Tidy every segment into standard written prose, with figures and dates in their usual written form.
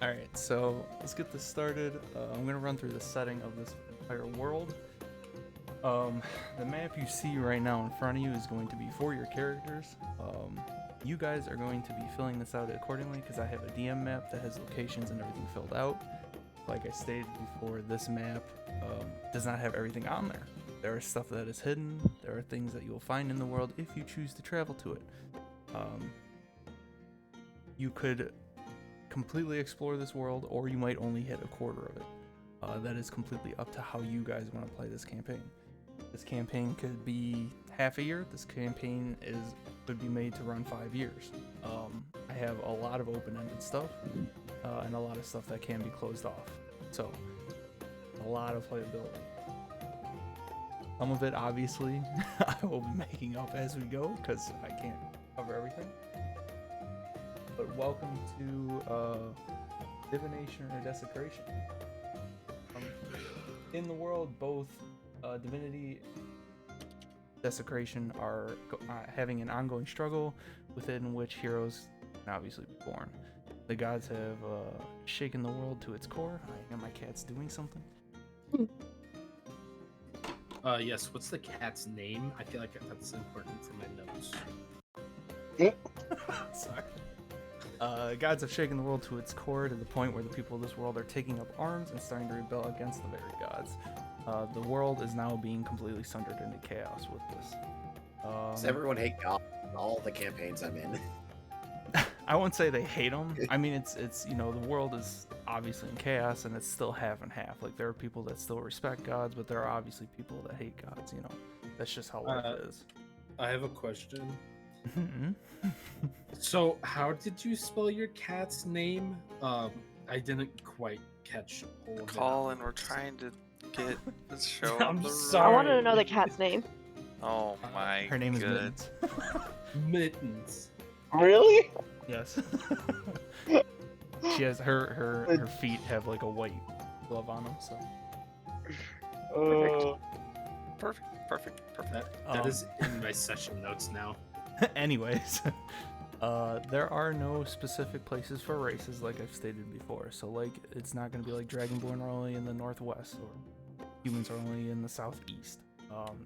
Alright, so let's get this started. I'm going to run through the setting of this entire world. The map you see right now in front of you is going to be for your characters. You guys are going to be filling this out accordingly because I have a DM map that has locations and everything filled out. Like I stated before, this map does not have everything on there. There is stuff that is hidden. There are things that you'll find in the world if you choose to travel to it. You could completely explore this world, or you might only hit a quarter of it. That is completely up to how you guys want to play this campaign. This campaign could be half a year. This campaign could be made to run 5 years. I have a lot of open-ended stuff and a lot of stuff that can be closed off. So, a lot of playability. Some of it, obviously, I will be making up as we go because I can't cover everything. But welcome to Divination or Desecration. In the world, both Divinity and Desecration are having an ongoing struggle within which heroes can obviously be born. The gods have shaken the world to its core. I know my cat's doing something. Yes, what's the cat's name? I feel like that's important for my notes. Sorry. Gods have shaken the world to its core to the point where the people of this world are taking up arms and starting to rebel against the very gods. The world is now being completely sundered into chaos with this. Does everyone hate God? All the campaigns I'm in. I won't say they hate them. I mean, it's the world is obviously in chaos, and it's still half and half. Like, there are people that still respect gods, but there are obviously people that hate gods. That's just how life is. I have a question. So, how did you spell your cat's name? I didn't quite catch all of it. Colin, we're trying to get the show. I'm the sorry. I wanted to know the cat's name. Oh my. Her name is good. Mittens. Mittens. Really? Yes. She has her feet have like a white glove on them. So. Perfect. That is in my session notes now. Anyways, there are no specific places for races, like I've stated before. So, like, it's not going to be like Dragonborn are only in the northwest, or humans are only in the southeast.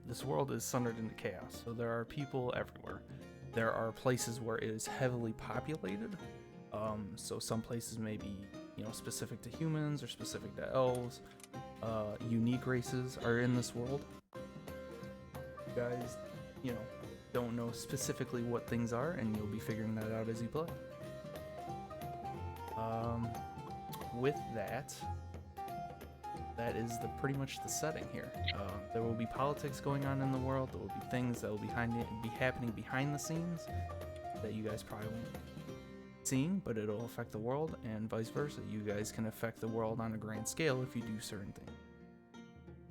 This world is sundered into chaos, so there are people everywhere. There are places where it is heavily populated. So some places may be, specific to humans or specific to elves. Unique races are in this world. You guys, don't know specifically what things are, and you'll be figuring that out as you play. With that is pretty much the setting here. There will be politics going on in the world. There will be things that will be happening behind the scenes that you guys probably won't be seeing, but it'll affect the world, and vice versa. You guys can affect the world on a grand scale if you do certain things.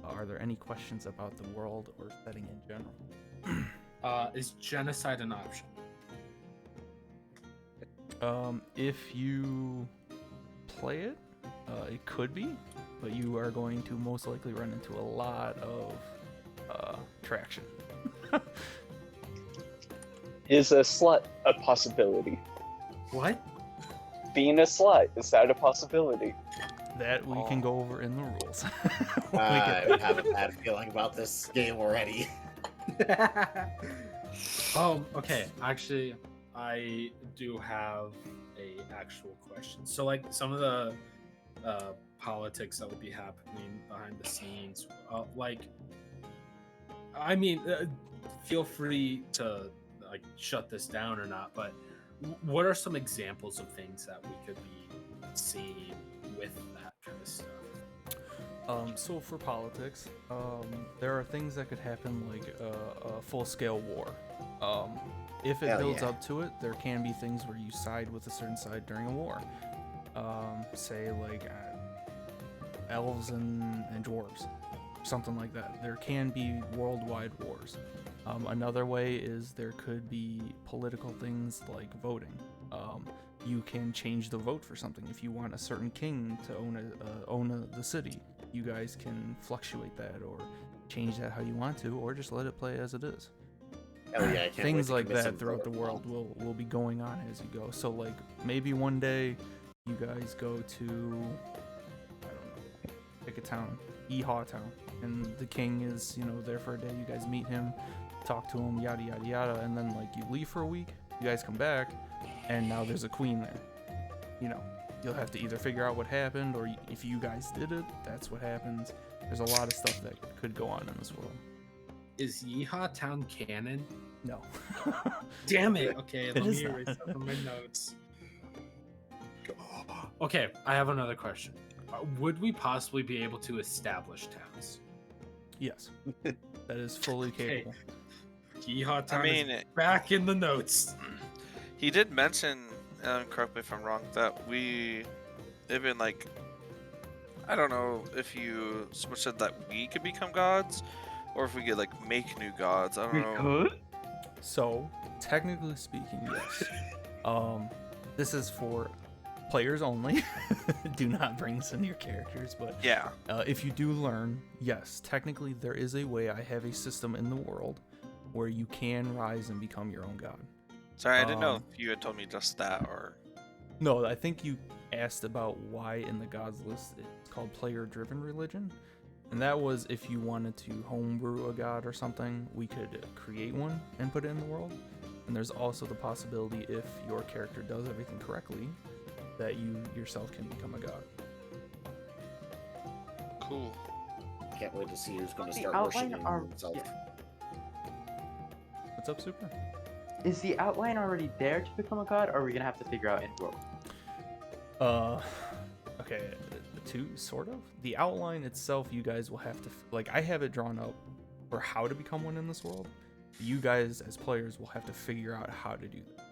Are there any questions about the world or setting in general? Is genocide an option? If you play it, it could be, but you are going to most likely run into a lot of traction. Is a slut a possibility? What? Being a slut, is that a possibility? That we can go over in the rules. I have a bad feeling about this game already. Okay. Actually, I do have a actual question. So, like, some of the politics that would be happening behind the scenes, feel free to shut this down or not. But what are some examples of things that we could be seeing with that kind of stuff? So for politics, there are things that could happen, like a full-scale war. If it builds up to it, there can be things where you side with a certain side during a war. Say like elves and dwarves, something like that. There can be worldwide wars. Another way is there could be political things like voting. You can change the vote for something. If you want a certain king to own the city, you guys can fluctuate that or change that how you want to, or just let it play as it is. Hell yeah, I can't Things wait to like commit that some throughout the world will be going on as you go. So like maybe one day you guys go to, I don't know, pick a town, Yeehaw Town, and the king is, there for a day. You guys meet him, talk to him, yada yada yada, and then like you leave for a week. You guys come back, and now there's a queen there. You'll have to either figure out what happened, or if you guys did it, that's what happens. There's a lot of stuff that could go on in this world. Is Yeehaw Town canon? No. Damn it. Okay, It let is me not. erase that from my notes. Okay, I have another question. Would we possibly be able to establish towns? Yes. That is fully Okay. capable. Yeehaw Town mean, is back in the notes. He did mention, correct me if I'm wrong, that we even like, I don't know if you said that we could become gods, or if we could like make new gods. I don't know. could? So, technically speaking, yes. This is for players only. Do not bring this into your characters, but Yeah. if you do learn, yes, technically there is a way. I have a system in the world where you can rise and become your own god. Sorry, I didn't know if you had told me just that or. No, I think you asked about why in the gods list it's called player-driven religion. And that was if you wanted to homebrew a god or something, we could create one and put it in the world. And there's also the possibility, if your character does everything correctly, that you yourself can become a god. Cool. Can't wait to see who's going to The start outline worshiping are- himself. What's up, Super? Is the outline already there to become a god, or are we gonna have to figure out in world? Okay, sort of. The outline itself, you guys will have to, I have it drawn up for how to become one in this world. You guys, as players, will have to figure out how to do that.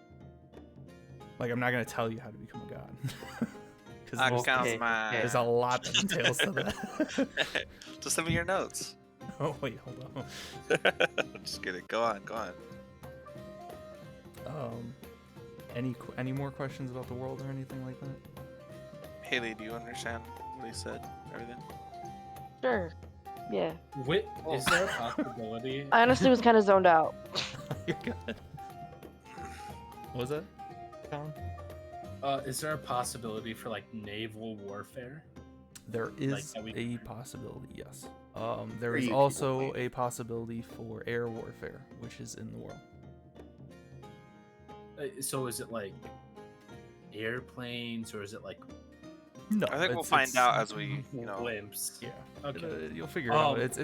I'm not going to tell you how to become a god. Because there's a lot of details to that. Just send me your notes. Oh, wait, hold on. Just kidding. Go on. Any more questions about the world or anything like that? Haley, do you understand what he said? Everything? Sure. Yeah. Is there a possibility? I honestly was kind of zoned out. You're good. What was that, Colin? Is there a possibility for naval warfare? There is that we a can- possibility, yes. There Where is you people also wait. a possibility for air warfare, which is in the world. So is it airplanes, or is it No, I think we'll it's- find it's- out as we, blimps? Yeah. Okay. You'll figure it out. Um, It's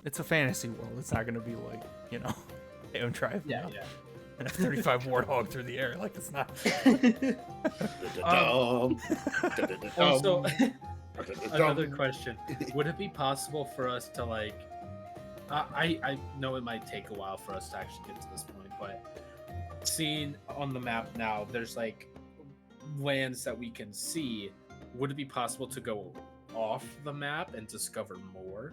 it's a fantasy world. It's not gonna be Aeon Tribe. Yeah, And a 35 warthog through the air. It's not. Da-da-dum. Also, Da-da-dum. another question: would it be possible for us to I know it might take a while for us to actually get to this point, but seeing on the map now, there's lands that we can see. Would it be possible to go off the map and discover more,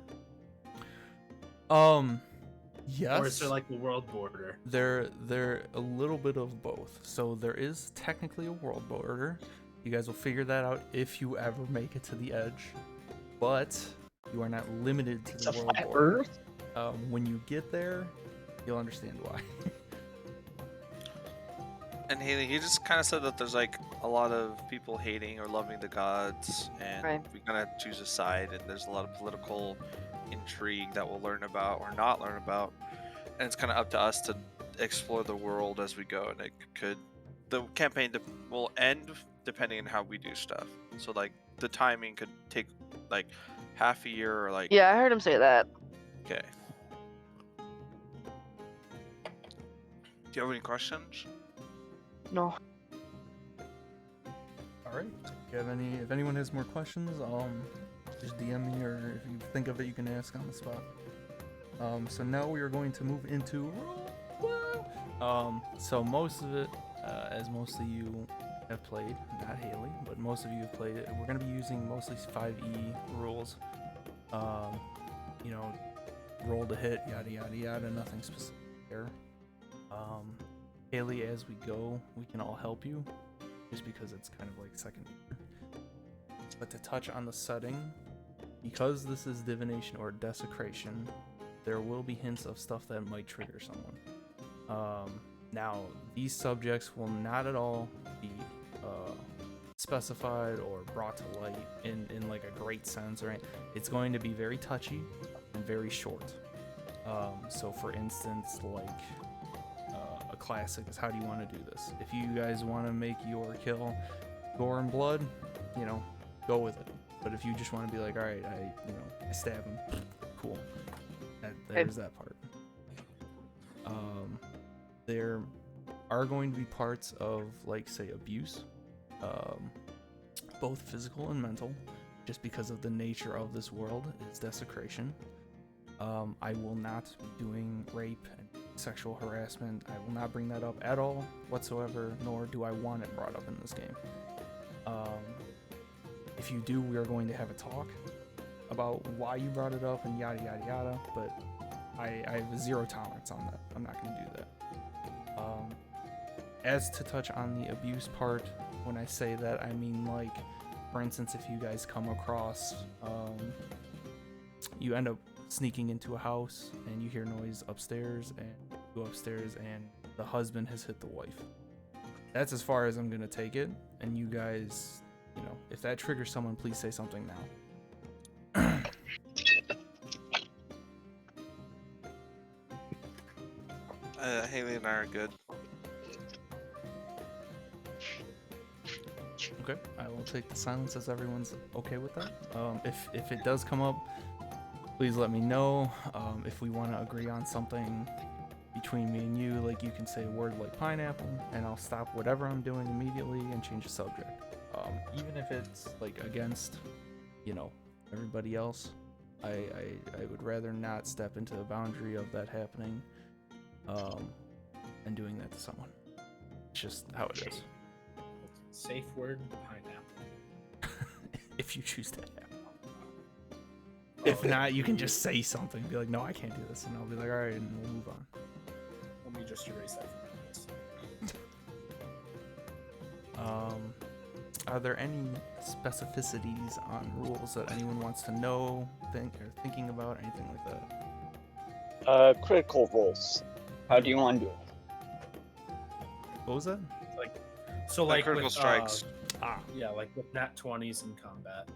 Yes. or is there the world border? They're a little bit of both. So there is technically a world border. You guys will figure that out if you ever make it to the edge. But you are not limited to It's the a world flat border. Earth. When you get there, you'll understand why. And Haley, he just kind of said that there's a lot of people hating or loving the gods, and Right. we kind of choose a side, and there's a lot of political intrigue that we'll learn about or not learn about, and it's kind of up to us to explore the world as we go. And the campaign will end depending on how we do stuff. So the timing could take half a year or Yeah, I heard him say that. Okay. Do you have any questions? No. All right. If anyone has more questions, just DM me, or if you think of it, you can ask on the spot. So now we are going to move into roll. So most of it, as most of you have played, not Haley, but most of you have played it. We're going to be using mostly 5e rules. Roll to hit, yada yada yada. Nothing specific there. Haley, as we go, we can all help you, just because it's kind of second nature. But to touch on the setting, because this is Divination or Desecration, there will be hints of stuff that might trigger someone. Now, these subjects will not at all be specified or brought to light in like a great sense, right? It's going to be very touchy and very short. So for instance, like a classic is, how do you want to do this? If you guys want to make your kill gore and blood, you know, go with it. But if you just want to be like, all right, I stab him, cool. There's that part. There are going to be parts of, like, say, abuse, both physical and mental, just because of the nature of this world is desecration. I will not be doing rape and sexual harassment. I will not bring that up at all whatsoever, nor do I want it brought up in this game. If you do, we are going to have a talk about why you brought it up and yada yada yada, but I have zero tolerance on that. I'm not going to do that. As to touch on the abuse part, when I say that, I mean, like, for instance, if you guys come across, you end up sneaking into a house and you hear noise upstairs, and you go upstairs and the husband has hit the wife. That's as far as I'm going to take it, and you guys, you know, if that triggers someone, please say something now. Haley and I are good. Okay, I will take the silence as everyone's okay with that. If it does come up, please let me know. If we want to agree on something between me and you, like, you can say a word like pineapple, and I'll stop whatever I'm doing immediately and change the subject. Even if it's like against, you know, everybody else, I would rather not step into the boundary of that happening, and doing that to someone. It's just how it is. Safe word, pineapple. If you choose to have. If not, you can just say something. Be like, no, I can't do this. And I'll be like, all right, and we'll move on. Let me just erase that from my list. Are there any specificities on rules that anyone wants to know, think, or thinking about, anything like that? Critical roles. How do you want to do it? What was that? So, like, critical with, strikes. yeah, like with nat 20s in combat.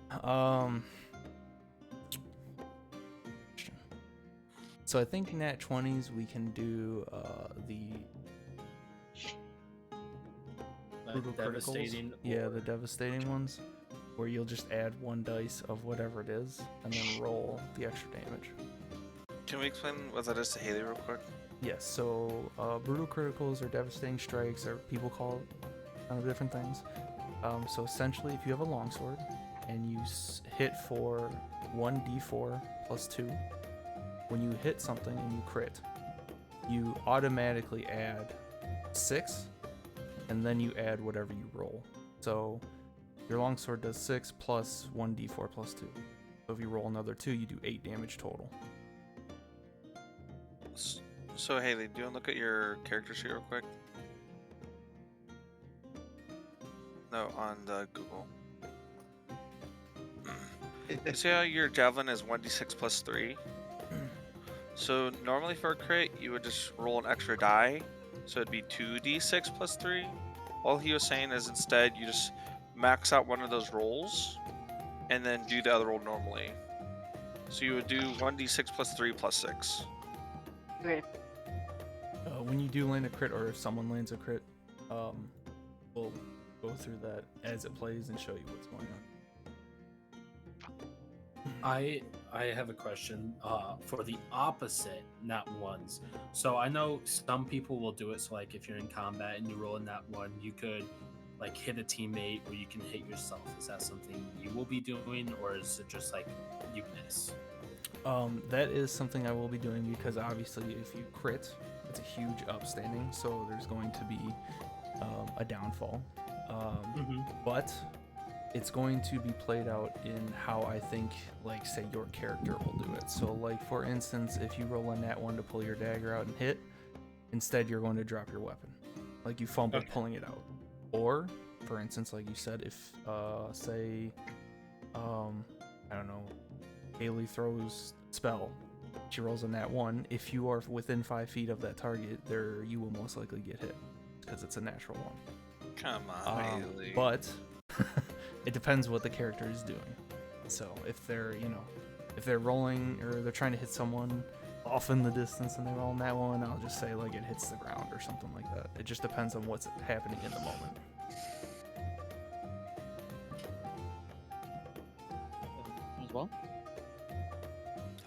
So I think nat 20s we can do the brutal Devastating. criticals. Yeah, the devastating ones, where you'll just add one dice of whatever it is and then roll the extra damage. Can we explain what that is to Haley real quick? Yes, so brutal criticals or devastating strikes, or people call it kind of different things. So essentially, if you have a longsword and you hit for 1d4 plus 2, when you hit something and you crit, you automatically add 6, and then you add whatever you roll. So your longsword does 6 plus 1d4 plus 2. So if you roll another 2, you do 8 damage total. So Haley, do you want to look at your character sheet real quick? No, on the Google. You see how your javelin is 1d6 plus 3? So normally for a crit, you would just roll an extra die, so it'd be 2d6 plus 3. All he was saying is instead you just max out one of those rolls, and then do the other roll normally. So you would do 1d6 plus 3 plus 6. Okay. When you do land a crit, or if someone lands a crit, we'll go through that as it plays and show you what's going on. I have a question for the opposite nat ones. So I know some people will do it. So, like, if you're in combat and you roll a nat 1, you could, like, hit a teammate, or you can hit yourself. Is that something you will be doing, or is it just like you miss? That is something I will be doing, because obviously if you crit, it's a huge upstanding, so there's going to be a downfall. But it's going to be played out in how I think, like, say, your character will do it. So, like, for instance, if you roll a nat 1 to pull your dagger out and hit, instead you're going to drop your weapon. Like, you fumbled pulling it out. Or, for instance, like you said, if, say, I don't know, Haley throws spell, she rolls a nat 1. If you are within 5 feet of that target, you will most likely get hit, because it's a natural 1. Come on, Haley. But it depends what the character is doing. So if they're, if they're rolling or they're trying to hit someone off in the distance and they roll on that one, I'll just say like it hits the ground or something like that. It just depends on what's happening in the moment. As well.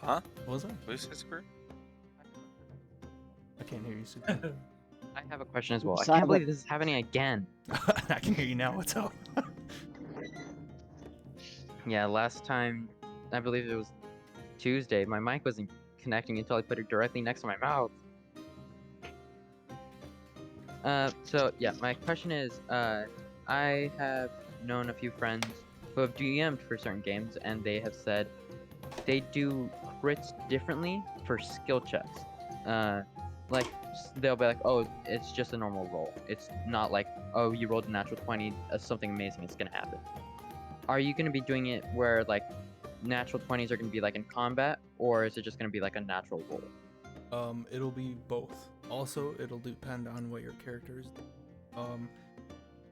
Huh? What was that? What is it, Super? I can't hear you, Super. I have a question as well. I Oops, can't I- believe this is happening again. I can hear you now. What's up? Yeah, last time, I believe it was Tuesday, my mic wasn't connecting until I put it directly next to my mouth. So yeah, my question is, I have known a few friends who have DM'd for certain games, and they have said they do crits differently for skill checks. Like they'll be like, oh, it's just a normal roll. It's not like, oh, you rolled a natural 20, something amazing is gonna happen. Are you gonna be doing it where like natural 20s are gonna be like in combat, or is it just gonna be like a natural roll? It'll be both. Also, it'll depend on what your character is.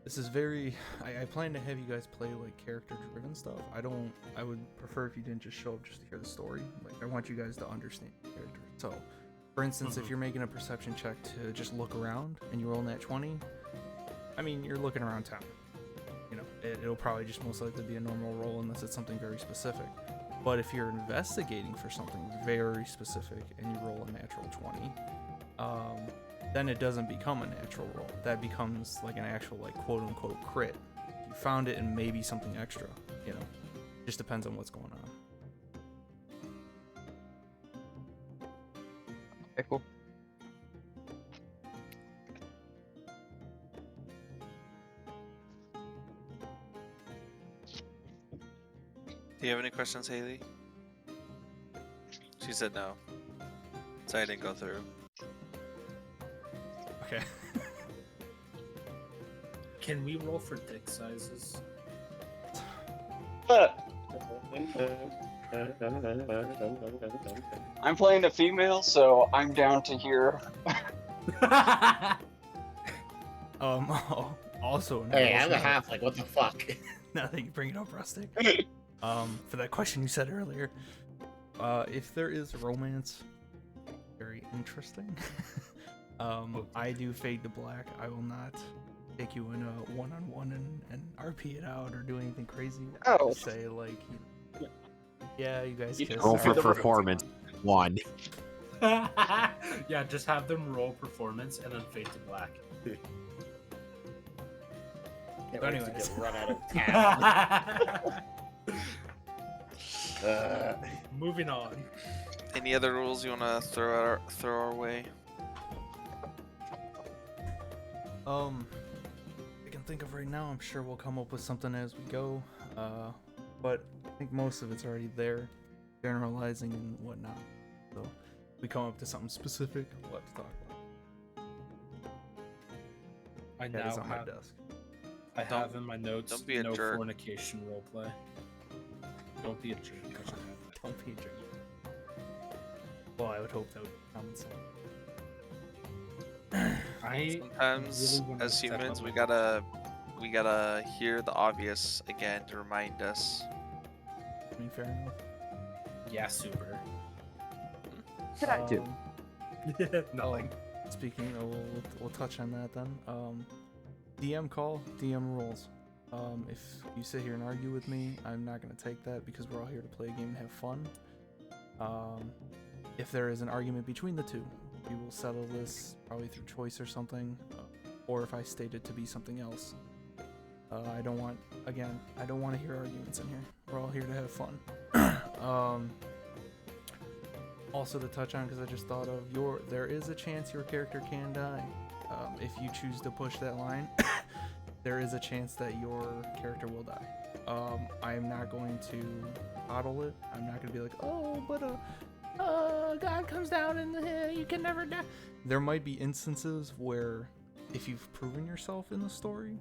This is very. I plan to have you guys play like character-driven stuff. I would prefer if you didn't just show up just to hear the story. Like, I want you guys to understand the character. So, for instance, if you're making a perception check to just look around and you roll that 20, I mean, you're looking around town. It'll probably just most likely be a normal roll unless it's something very specific. But if you're investigating for something very specific and you roll a natural 20, then it doesn't become a natural roll. That becomes like an actual like quote unquote crit. You found it and maybe something extra, just depends on what's going on. Okay, cool. Do you have any questions, Haley? She said no. So I didn't go through. Okay. Can we roll for dick sizes? I'm playing a female, so I'm down to hear. Also, Hey, I'm a halfling. What the fuck? now that you bring it up, Rustic. For that question you said earlier, if there is romance, very interesting. I do fade to black. I will not take you in a one-on-one and RP it out or do anything crazy. Oh. Just say like, yeah, you guys You kiss. just Roll for the performance. 1. Yeah, just have them roll performance and then fade to black. Can't But wait to anyways. get run out of town. Moving on. Any other rules you want to throw our way? I can think of right now. I'm sure we'll come up with something as we go. But I think most of it's already there, generalizing and whatnot. So if we come up to something specific, we'll have to talk about it. I That is now on my have, desk. I have in my notes don't be a no jerk. fornication roleplay. Don't be a jerk. I should have that. Don't be a jerk. Well, I would hope that would be common sense. I Sometimes, really wanna as step humans, up we my- gotta hear the obvious again to remind us. I mean, fair enough. Yeah, super. What did I do? Nothing. Speaking, we'll touch on that then. DM call, DM rules. If you sit here and argue with me, I'm not gonna take that because we're all here to play a game and have fun. If there is an argument between the two, we will settle this probably through choice or something, or if I state it to be something else. I don't want to hear arguments in here. We're all here to have fun. Also to touch on, because I just thought of there is a chance your character can die. If you choose to push that line, there is a chance that your character will die. I am not going to coddle it. I'm not going to be like, oh, but God comes down and you can never die. There might be instances where, if you've proven yourself in the story,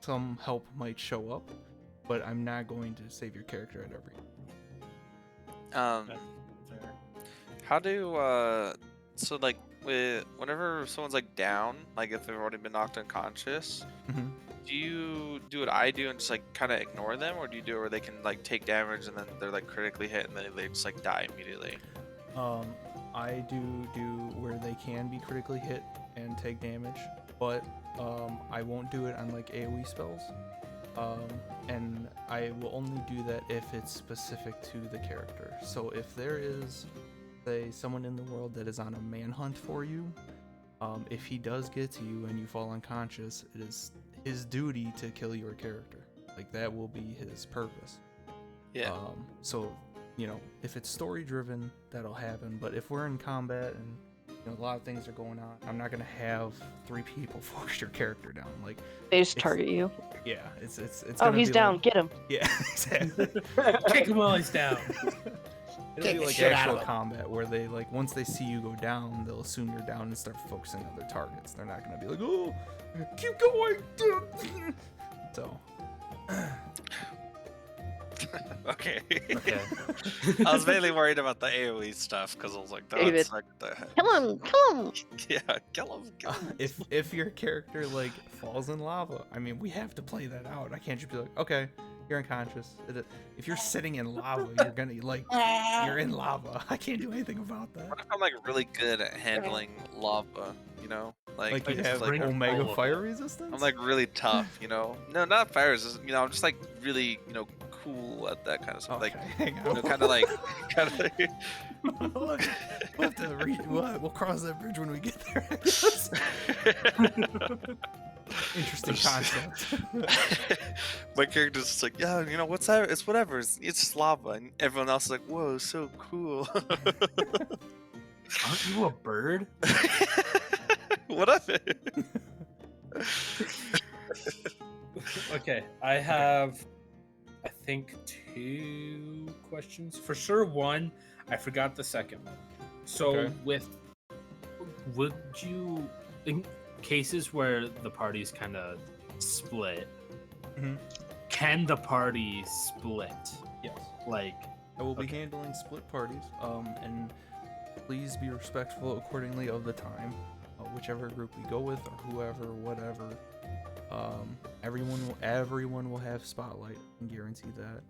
some help might show up, but I'm not going to save your character at every. Fair. How do so like whenever someone's like down, like if they've already been knocked unconscious, do you do what I do and just like kind of ignore them, or do you do it where they can like take damage and then they're like critically hit and then they just like die immediately? I do where they can be critically hit and take damage, but I won't do it on like AoE spells. And I will only do that if it's specific to the character. So if there is, say, someone in the world that is on a manhunt for you, if he does get to you and you fall unconscious, it is his duty to kill your character. Like, that will be his purpose. Yeah. So, you know, if it's story driven, that'll happen. But if we're in combat and, you know, a lot of things are going on, I'm not gonna have 3 people force your character down. Like, They just it's- target you. yeah, it's Oh, gonna he's be down. like- Get him. yeah, exactly. Kick him while he's down. It'll Kick be the like shit out actual of 'em. combat where they, like, once they see you go down, they'll assume you're down and start focusing on their targets. They're not gonna be like, oh, keep going. So Okay. Okay. I was mainly worried about the AoE stuff because I was like, David. that's like the heck. Kill him. Kill him. Yeah, kill him. Kill him. if your character like falls in lava, I mean, we have to play that out. I can't just be like, okay, you're unconscious. If you're sitting in lava, you're gonna like you're in lava. I can't do anything about that. What if I'm like really good at handling lava? You know, Like I you just, have bring Omega all of fire it. resistance. I'm like really tough. You know, no, not fire resistance. You know, I'm just like really cool at that kind of stuff. okay, Like hang you on. know, kind of like we'll have to we'll cross that bridge when we get there. I guess. Interesting concept. My character's just like, yeah, you know, what's that? It's whatever. It's just lava, and everyone else is like, whoa, so cool. Aren't you a bird? What of it? Okay, I have, I think, 2 questions. For sure, one. I forgot the second one. So, Okay. would you, in cases where the parties kind of split, Mhm. can the party split? Yes. Like, I will be Okay. handling split parties, and please be respectful accordingly of the time. Whichever group we go with, or whoever, whatever. Everyone will have spotlight. I can guarantee that.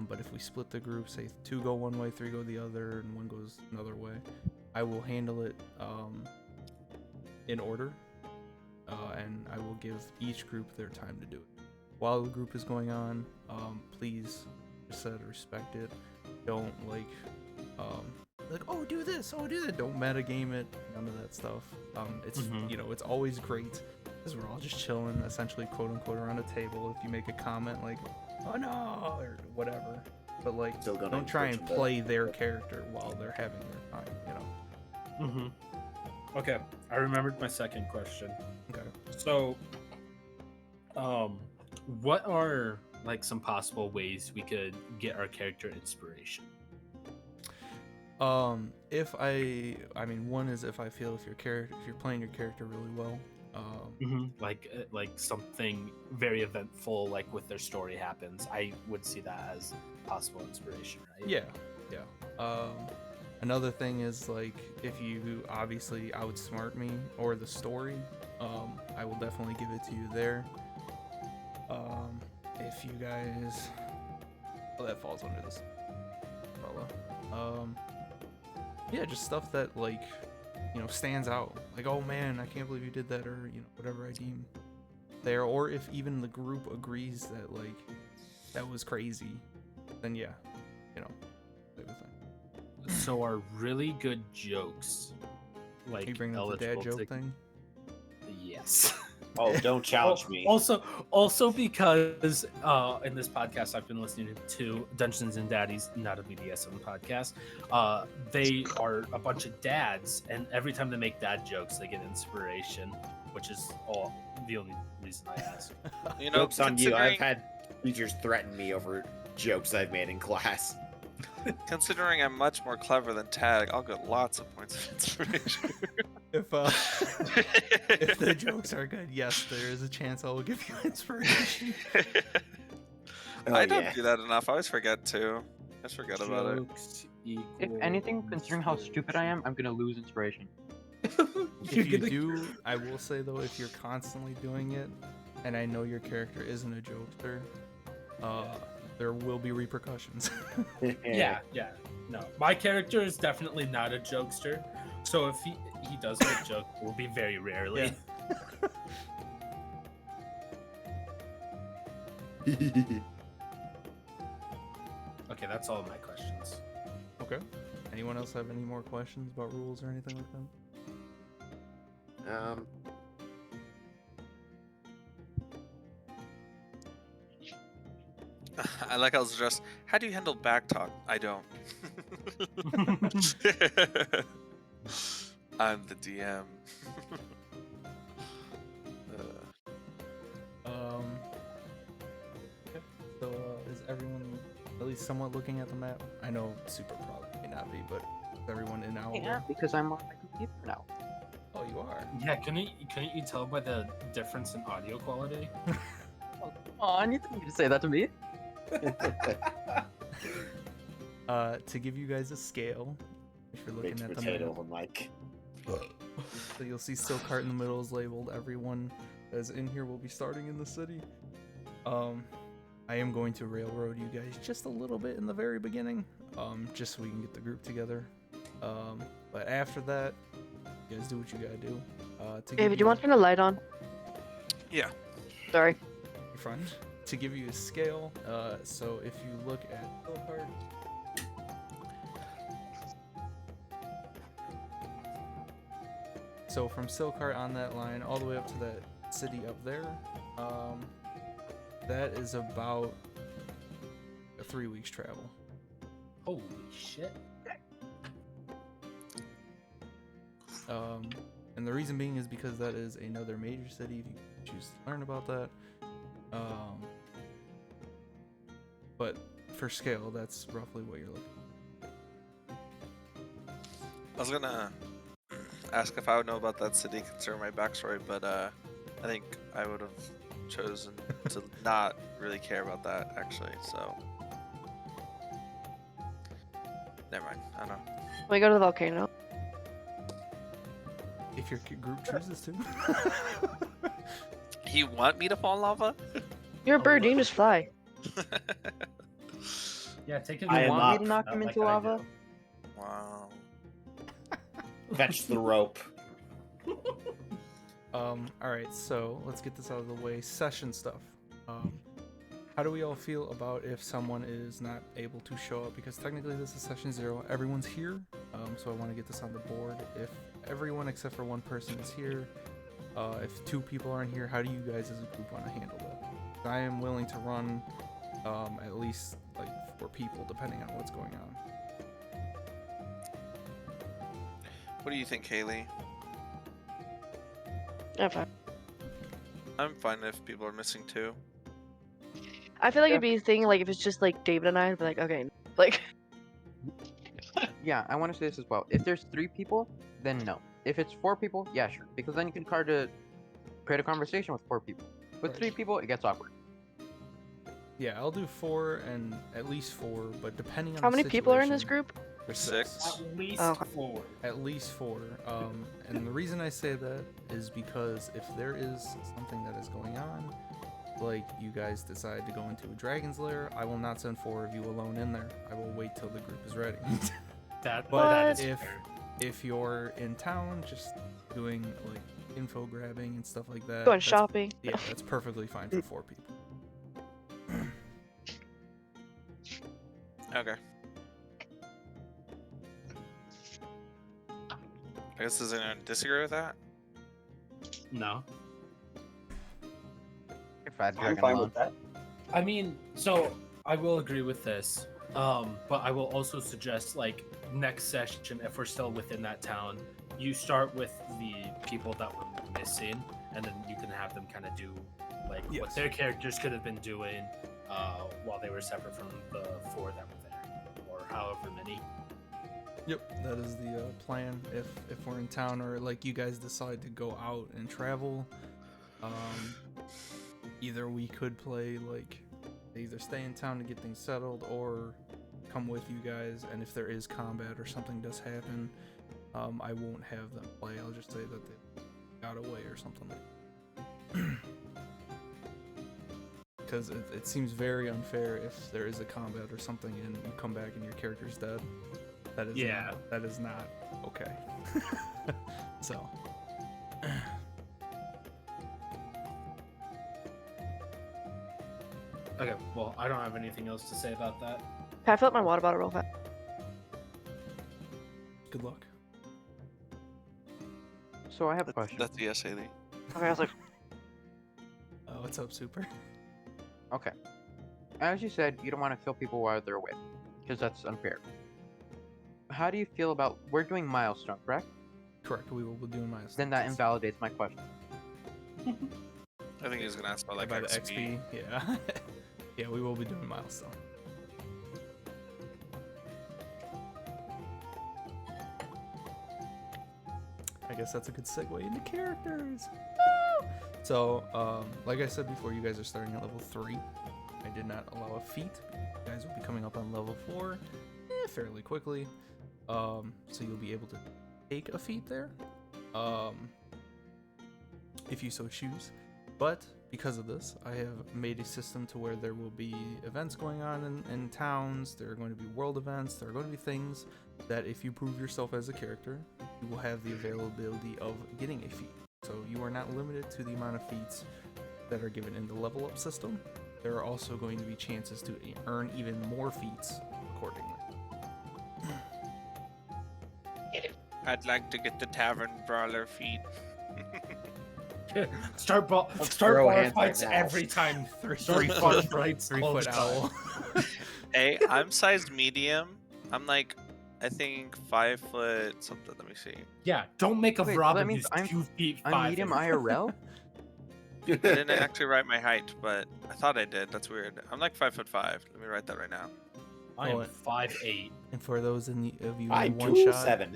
But if we split the group, say 2 go one way, 3 go the other, and 1 goes another way, I will handle it in order, and I will give each group their time to do it. While the group is going on, please just respect it. Don't like oh, do this, oh, do that. Don't metagame it. None of that stuff. It's Mhm. you know, it's always great because we're all just chilling, essentially, quote unquote, around a table. If you make a comment like, oh no, or whatever, but like, Still gonna don't try and encourage them. play their character while they're having their time. You know. Okay, I remembered my second question. Okay. So, what are like some possible ways we could get our character inspiration? If I mean, one is if I feel if you're playing your character really well. Like something very eventful, like with their story happens. I would see that as possible inspiration, right? Yeah. Another thing is like if you obviously outsmart me or the story, I will definitely give it to you there. If you guys, well, that falls under this umbrella. Yeah, just stuff that like, you know, stands out. Like, oh man, I can't believe you did that, or you know, whatever I deem there. Or if even the group agrees that like that was crazy, then yeah, you know, type of thing. So are really good jokes like You bring up the dad eligible joke to- thing. Yes. Oh, don't challenge me. Also because in this podcast I've been listening to Dungeons and Daddies, not a BDSM podcast. They are a bunch of dads, and every time they make dad jokes, they get inspiration, which is the only reason I ask. You know, Jokes on you. I've considering- had teachers threaten me over jokes I've made in class. Considering I'm much more clever than Tag, I'll get lots of points of inspiration. If the jokes are good, yes, there is a chance I will give you inspiration. Oh, I don't yeah. do that enough. I always forget to. I just forget about it. Jokes If equal anything, considering how stupid I am, I'm gonna lose inspiration. If you do, I will say though, if you're constantly doing it, and I know your character isn't a jokester, there will be repercussions. Yeah. No, my character is definitely not a jokester. So if he does make jokes, it will be very rarely. Okay, that's all of my questions. Okay. Anyone else have any more questions about rules or anything like that? I like how it's addressed. How do you handle backtalk? I don't. I'm the DM. Okay. So is everyone at least somewhat looking at the map? I know Super probably may not be, but is everyone in Alba? Yeah, because I'm on my computer now. Oh, you are. Yeah, couldn't you tell by the difference in audio quality? Oh, come on, you didn't need to say that to me. To give you guys a scale, if you're looking Baked at the potato map, on Mike. so you'll see still cart in the middle is labeled. Everyone that's in here will be starting in the city. I am going to railroad you guys just a little bit in the very beginning, just so we can get the group together. But after that, you guys do what you gotta do. David, do you want to turn the light on? Yeah. Sorry. You're fine. To give you a scale, so if you look at Silcart, so from Silcart on that line all the way up to that city up there, that is about a 3 weeks travel. Holy shit. And the reason being is because that is another major city if you choose to learn about that. But for scale, that's roughly what you're looking I was gonna ask if I would know about that city considering my backstory, but I think I would have chosen to not really care about that actually. So never mind. I don't know. Can we go to the volcano? if your group chooses to. You want me to fall in lava? You're a bird. You can just fly. Yeah, take it. I You am want up. me to knock him into lava? Wow. Fetch the rope. Alright, so let's get this out of the way. Session stuff. How do we all feel about if someone is not able to show up? Because technically this is session 0. Everyone's here, so I want to get this on the board. If everyone except for one person is here, if 2 people aren't here, how do you guys as a group want to handle that? I am willing to run at least like 4 people depending on what's going on. What do you think, Haley? Yeah, fine. I'm fine if people are missing too. I feel like it'd be a thing like if it's just like David and I, I'd be like, okay, like. Yeah, I want to say this as well. If there's 3 people, then no. If it's 4 people, yeah, sure. Because then you can create a conversation with 4 people. With 3 people, it gets awkward. Yeah, I'll do 4 and at least 4, but depending on How the many people are in this situation, group? there's 6. At least Oh. 4. At least 4. And the reason I say that is because if there is something that is going on, like you guys decide to go into a dragon's lair, I will not send 4 of you alone in there. I will wait till the group is ready. That But is if fair. if you're in town, just doing like info grabbing and stuff like that, Going that's- shopping. yeah, that's perfectly fine for 4 people. Okay. I guess does anyone disagree with that? No. If I had I'm dragon fine alone. with that. I mean, so I will agree with this. But I will also suggest like next session, if we're still within that town, you start with the people that were missing, and then you can have them kind of do like what Yes. their characters could have been doing while they were separate from the 4 that were there, or however many. Yep, that is the plan. If we're in town or like you guys decide to go out and travel, either we could play like they either stay in town to get things settled or come with you guys. And if there is combat or something does happen, I won't have them play. I'll just say that they got away or something like that. because it seems very unfair if there is a combat or something and you come back and your character's dead. That is that is not okay. So. Okay, well, I don't have anything else to say about that. Can I fill up my water bottle real fast? Good luck. So I have a question. That's the yes, Haley. Okay, I was like, What's up, Super? Okay. As you said, you don't want to kill people while they're away, because that's unfair. How do you feel about... We're doing milestone, correct? Correct. We will be doing milestones. Then that invalidates my question. I think he's gonna ask about like By the XP. XP. Yeah. Yeah, we will be doing milestone. I guess that's a good segue into characters. Woo! So, like I said before, you guys are starting at level 3. I did not allow a feat. You guys will be coming up on level 4 fairly quickly. So you'll be able to take a feat there, if you so choose. But because of this, I have made a system to where there will be events going on in towns. There are going to be world events. There are going to be things that if you prove yourself as a character, you will have the availability of getting a feat. So you are not limited to the amount of feats that are given in the level up system. There are also going to be chances to earn even more feats accordingly. I'd like to get the tavern brawler feat. Start bar hands fights right now. every time. Three bar foot, fights all the 3 foot time. owl. Hey, I'm sized medium. I'm like, I think 5 foot something. Let me see. Yeah, don't make a Wait, so Robin that means who's 2 feet 5. I'm medium IRL? I didn't actually write my height, but I thought I did. That's weird. I'm like 5'5". Let me write that right now. I am Oh, 5'8". And for those of you in I'm one shot 2'7".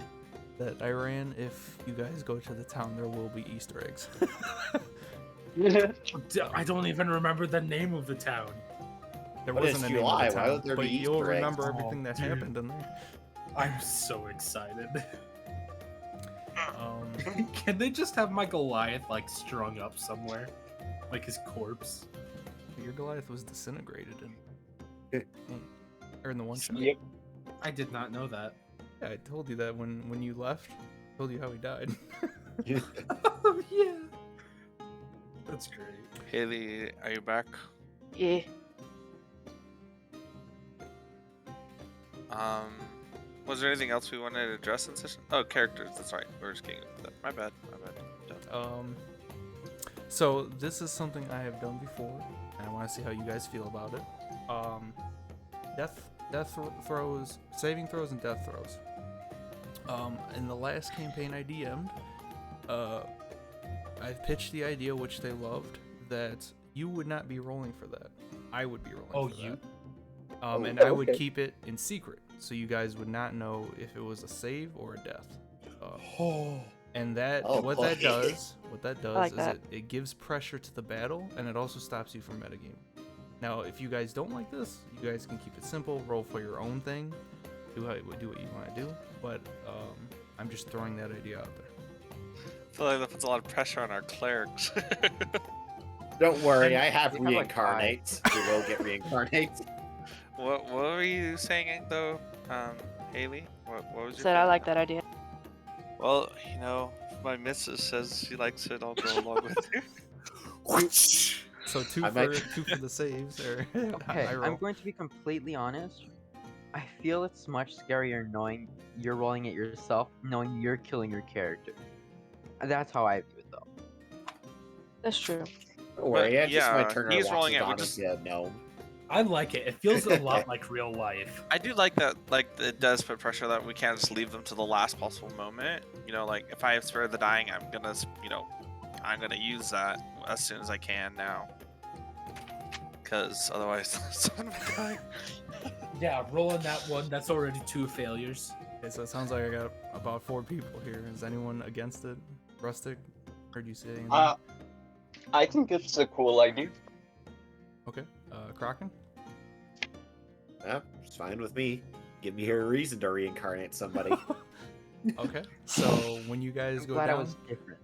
that I ran, if you guys go to the town, there will be Easter eggs. I don't even remember the name of the town. There What is wasn't a name of July? the Why town, would there but be you'll Easter eggs? remember Oh, everything that dude. happened in there. I'm so excited. Um, Can they just have my Goliath like strung up somewhere, like his corpse? your Goliath was disintegrated or in the one shot. Yep. I did not know that. Yeah, I told you that when you left. I told you how he died. Yeah, that's great. Haley, are you back? yeah. Was there anything else we wanted to address in session? Oh, characters. That's right. We're just getting into that. My bad. Done. So this is something I have done before, and I want to see how you guys feel about it. Death throws, saving throws, and death throws. In the last campaign I DM'd, I pitched the idea, which they loved, that you would not be rolling for that. I would be rolling for that. And I would okay. keep it in secret, so you guys would not know if it was a save or a death. And that what that does like is that. it gives pressure to the battle, and it also stops you from metagaming. Now, if you guys don't like this, you guys can keep it simple, roll for your own thing, do what you want to do. But I'm just throwing that idea out there. I feel like that puts a lot of pressure on our clerics. Don't worry, I have We have, like, reincarnates. We will get reincarnates. What were you saying though, Haley? What was your? Said I like that idea. Well, you know, if my missus says she likes it, I'll go along with you. So two I for might- two for the saves, or Okay, I roll. I'm going to be completely honest. I feel it's much scarier knowing you're rolling it yourself, knowing you're killing your character. That's how I view it, though. That's true. Don't worry, I just yeah, might turn her he's rolling it, we on just- as a gnome. I like it. It feels a lot like real life. I do like that. Like it does put pressure that we can't just leave them to the last possible moment. You know, like if I have Spare the Dying, I'm gonna use that as soon as I can now. Because otherwise, someone will die. Yeah, rolling that one, that's already 2 failures. Okay, so it sounds like I got about 4 people here. Is anyone against it? Rustic? Heard you say anything? I think it's a cool idea. Okay. Kraken? Yeah, it's fine with me. Give me a reason to reincarnate somebody. Okay. So when you guys I'm go glad down, I was different.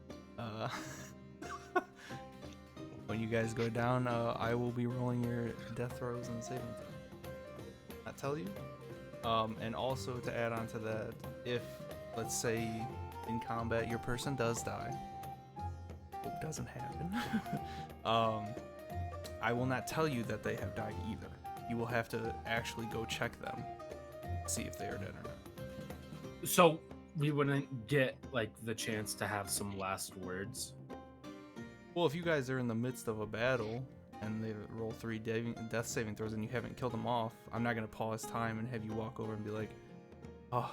when you guys go down, I will be rolling your death throws and saving throws. I tell you. And also to add on to that, if let's say in combat your person does die, hope doesn't happen. I will not tell you that they have died either. You will have to actually go check them, see if they are dead or not. So we wouldn't get like the chance to have some last words. Well, if you guys are in the midst of a battle and they roll 3 death saving throws and you haven't killed them off, I'm not gonna pause time and have you walk over and be like, "Oh,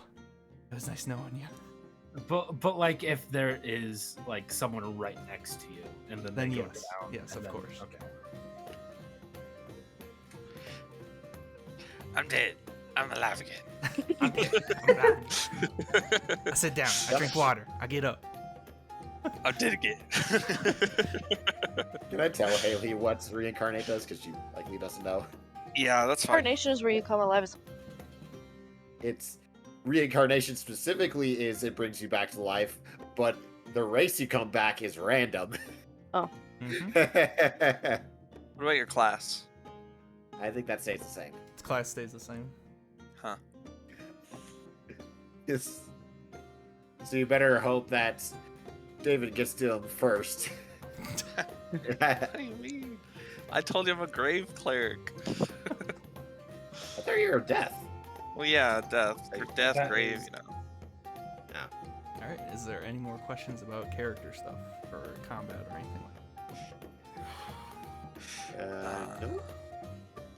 it was nice knowing you." But like if there is like someone right next to you and then they go yes, down. yes, and of then- course. Okay. I'm dead. I'm alive again. I'm back. I sit down. I drink water. I get up. I'm dead again. Can I tell Haley what reincarnate does? Because she likely doesn't know. Yeah, that's fine. Incarnation is where you come alive. It's reincarnation specifically is it brings you back to life, but the race you come back is random. Mm-hmm. I What about your class? think that stays the same. Its class stays the same. Huh. It's, so you better hope that David gets to him first. What do you mean? I told you I'm a grave cleric. I thought you were death. Well, yeah, death. For death, That grave, is- you know. All right. Is there any more questions about character stuff or combat or anything like that? No?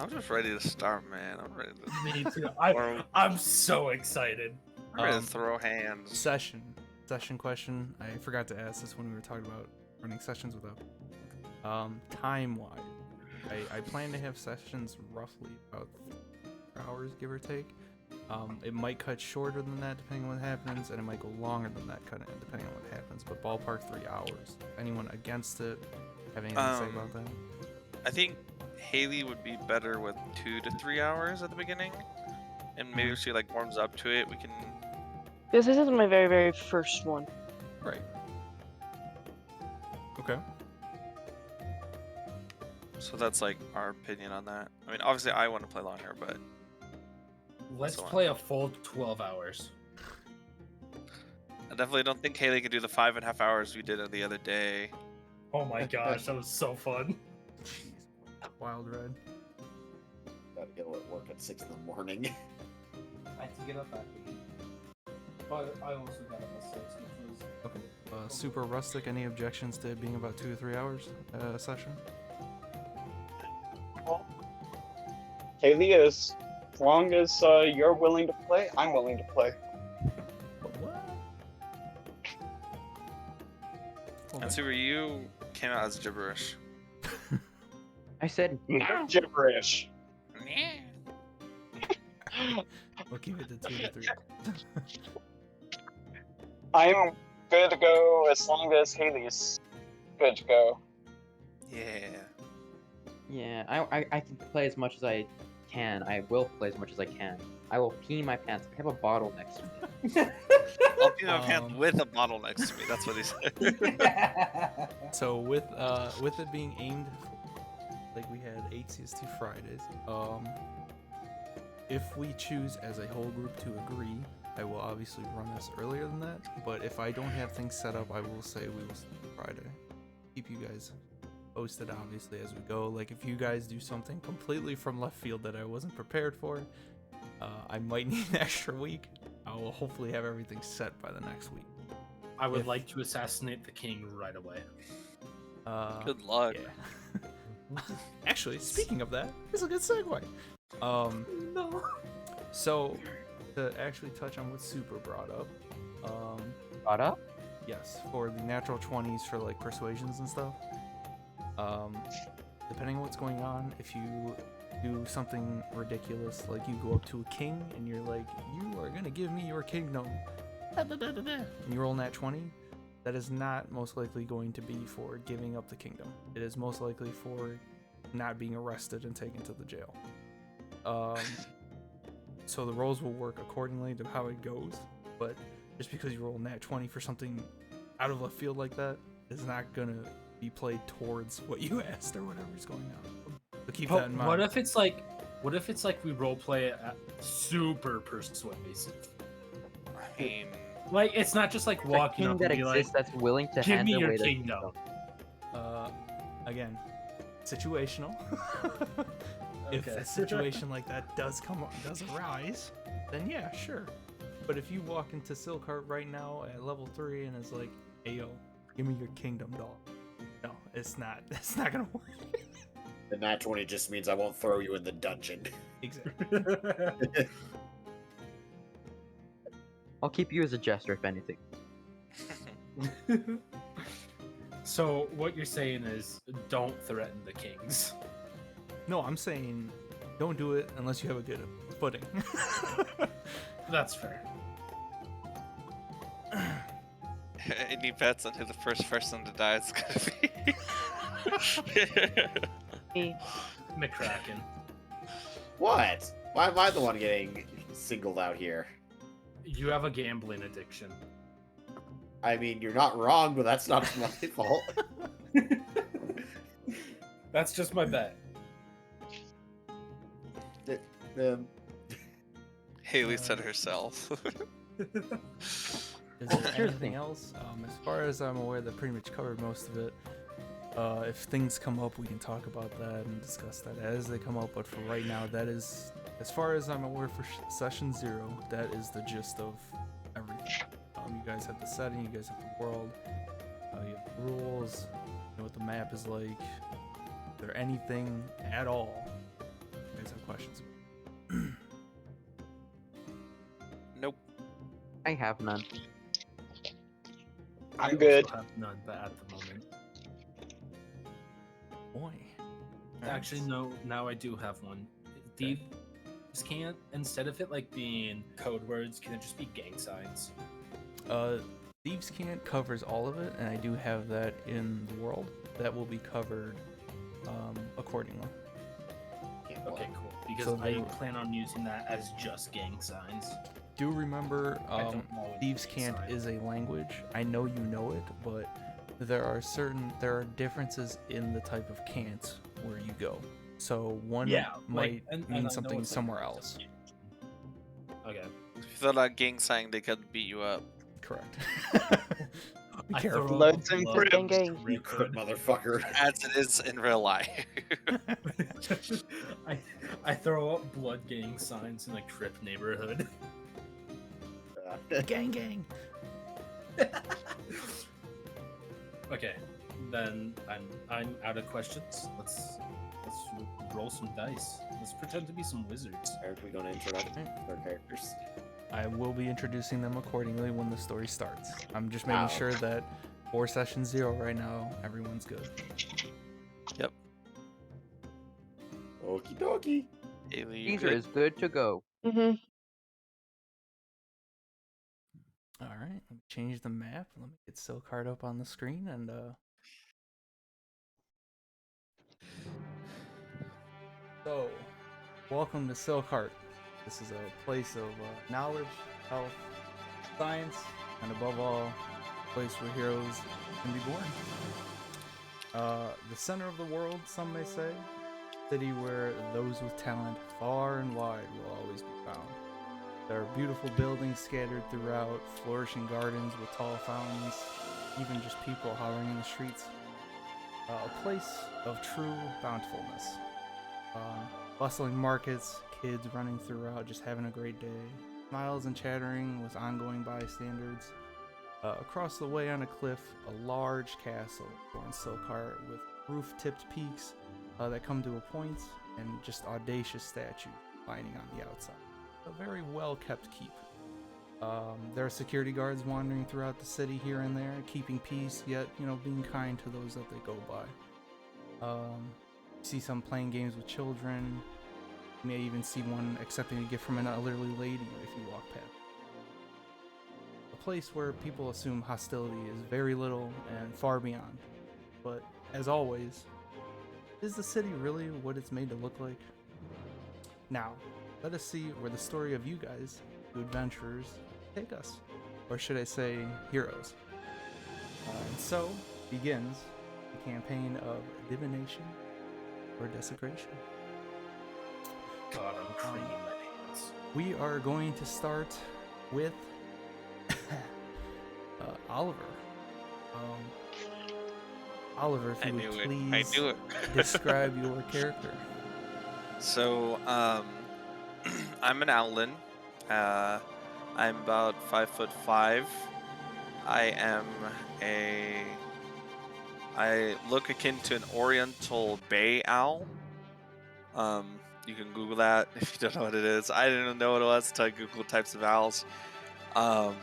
I'm just ready to start, man. I'm ready to, Me too. Or- I'm so excited. I'm ready Um, to throw hands. Session question. I forgot to ask this when we were talking about running sessions without. Time wise, I plan to have sessions roughly about 4 hours, give or take. It might cut shorter than that depending on what happens, and it might go longer than that depending on what happens. But ballpark 3 hours. Anyone against it? Have anything to say about that? I think Haley would be better with 2 to 3 hours at the beginning, and maybe if she like warms up to it, we can. Because this is my very, very first one. Right. Okay. So that's like our opinion on that. I mean, obviously I want to play longer, but Let's So on. play a full 12 hours. I definitely don't think Haley could do the 5.5 hours we did the other day. Oh my gosh, that was so fun. Jeez. Wild ride. Gotta get at work at 6 in the morning. I had to get up at 8. But I also got up at 6, which was... Okay. Super rustic. Any objections to it being about 2 to 3 hours session? Haley, as long as you're willing to play, I'm willing to play. What? And Super, you came out as gibberish. I said, Gibberish. We'll keep it to 2 to 3. I'm good to go as long as Haley's good to go. Yeah. yeah, I can play as much as I can. I will play as much as I can. I will pee my pants. I have a bottle next to me. I'll be my pants Um, with a bottle next to me. That's what he said. So with it being aimed, like we had 8 CST Fridays. If we choose as a whole group to agree, I will obviously run this earlier than that. But if I don't have things set up, I will say we will start Friday. Keep you guys posted, obviously, as we go. Like if you guys do something completely from left field that I wasn't prepared for, I might need an extra week. I will hopefully have everything set by the next week. I would If- like to assassinate the king right away. Good luck. Yeah. Actually, speaking of that, it's a good segue. No. So to actually touch on what Super brought up, Brought up? yes, for the natural 20s for like persuasions and stuff. Depending on what's going on, if you do something ridiculous, like you go up to a king and you're like, "You are gonna give me your kingdom," and you roll nat 20, that is not most likely going to be for giving up the kingdom. It is most likely for not being arrested and taken to the jail. So the rolls will work accordingly to how it goes, but just because you roll nat 20 for something out of left field like that is not gonna be played towards what you asked or whatever's going on. So keep that But in mind. what if it's like we role play it at super persuasive? I mean, Like it's not just like It's a walking king up that and be like, exists that's willing to "Give hand me your away their kingdom." Again, situational. If Okay. a situation like that does arise, then yeah, sure. But if you walk into Silkhart right now at level 3 and it's like, hey yo, give me your kingdom, dog. No, it's not. It's not gonna work. The nat 20 just means I won't throw you in the dungeon. Exactly. I'll keep you as a jester, if anything. So what you're saying is, don't threaten the kings. No, I'm saying don't do it unless you have a good footing. That's fair. any bets on who the first person to die is gonna be? Me. McCracken. What? Why am I the one getting singled out here? You have a gambling addiction. I mean, you're not wrong, but that's not my fault. That's just my bet. Um, Haley said herself. Is there anything else? As far as I'm aware, that pretty much covered most of it. If things come up, we can talk about that and discuss that as they come up. But for right now, that is, as far as I'm aware, for session 0, that is the gist of everything. You guys have the setting, you guys have the world, you have the rules, you know what the map is like. Is there anything at all you guys have questions about? Nope. I have none. I I'm good. also have none, but at the moment. Boy. Actually, no. Now I do have one. Thieves can't, instead of it like being code words, can it just be gang signs? Thieves Can't covers all of it, and I do have that in the world. That will be covered accordingly. Okay, cool. Because So I they- plan on using that as just gang signs. Do remember, I don't know what Thieves gang Can't sign. is a language. I know you know it, but there are differences in the type of can't where you go. So one Yeah, might and I mean know something it's like- somewhere else. Okay. If you thought out gang sign, they could beat you up. Correct. Be I careful. throw up Loads and blood Gang, gang. rip you could, hood. motherfucker. As it is in real life. I throw up blood gang signs in a Crip neighborhood. Gang, gang. Okay, then I'm out of questions. Let's roll some dice. Let's pretend to be some wizards. Are we going to introduce our characters? I will be introducing them accordingly when the story starts. I'm just making Wow. sure that for session 0 right now, everyone's good. Yep. Okie dokie. Haley, you Caesar good? is good to go. Mm-hmm. All right, let me change the map. Let me get Silkhart up on the screen and So, welcome to Silkhart. This is a place of knowledge, health, science, and above all, a place where heroes can be born. The center of the world, some may say, a city where those with talent far and wide will always be found. There are beautiful buildings scattered throughout, flourishing gardens with tall fountains, even just people hovering in the streets. A place of true bountifulness. Bustling markets, kids running throughout, just having a great day. Smiles and chattering with ongoing bystanders. Across the way on a cliff, a large castle in Silkhart with roof-tipped peaks that come to a point, and just audacious statues lining on the outside. A very well-kept keep. There are security guards wandering throughout the city here and there, keeping peace, yet, being kind to those that they go by. You see some playing games with children. You may even see one accepting a gift from an elderly lady if you walk past. A place where people assume hostility is very little and far beyond. But, as always, is the city really what it's made to look like? Now, let us see where the story of you guys, you adventurers, take us. Or should I say, heroes. And so begins the campaign of Divination or Desecration. God, I'm cleaning my hands. We are going to start with Oliver. Oliver, if I you would knew it. I please knew it. describe your character. So, I'm an outland. I'm about 5'5". I am a. I look akin to an Oriental bay owl. You can Google that if you don't know what it is. I didn't know what it was until I Googled types of owls. Um,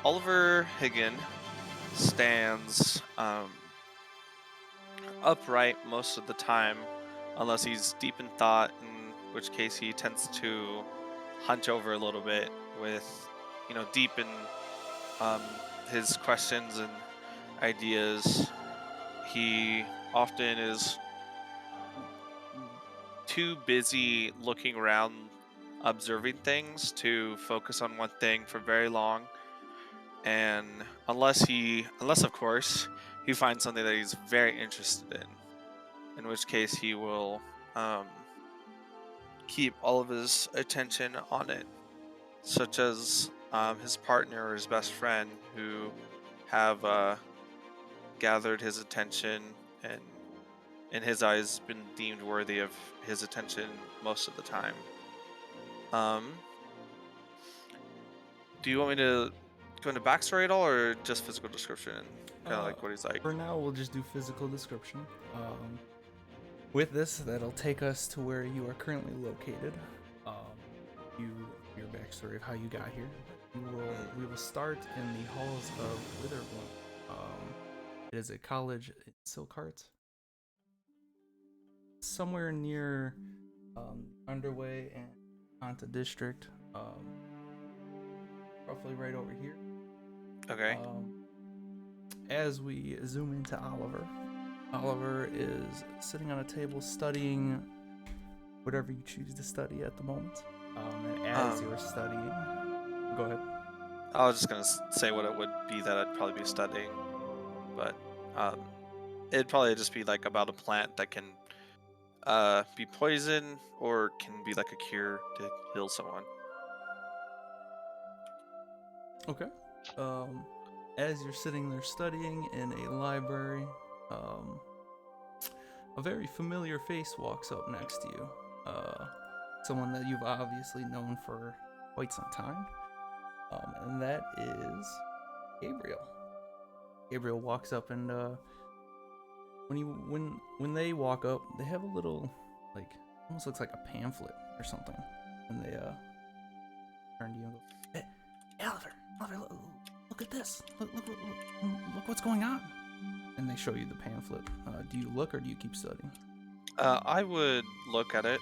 Oliver Higgin stands upright most of the time, unless he's deep in thought, in which case he tends to hunch over a little bit with, deep in his questions and ideas. He often is too busy looking around, observing things to focus on one thing for very long. And unless of course, he finds something that he's very interested in which case he will keep all of his attention on it, such as his partner or his best friend who have gathered his attention and, in his eyes, been deemed worthy of his attention most of the time. Do you want me to go into backstory at all, or just physical description, kind of like what he's like? For now, we'll just do physical description. With this, that'll take us to where you are currently located. Your backstory of how you got here. We will start in the halls of Witherbloom. It is a college in Silkhart, somewhere near Underway and Ponta District, roughly right over here. Okay. As we zoom into Oliver is sitting on a table studying whatever you choose to study at the moment. And as you're studying, go ahead. I was just gonna say what it would be that I'd probably be studying, but it'd probably just be like about a plant that can be poison or can be like a cure to heal someone. Okay. As you're sitting there studying in a library, a very familiar face walks up next to you. Someone that you've obviously known for quite some time. And that is Gabriel. Gabriel walks up, and when they walk up, they have a little, like, almost looks like a pamphlet or something. And they turn to you and go, "Hey, Oliver, look at this. Look what's going on." And they show you the pamphlet. Do you look or do you keep studying? I would look at it.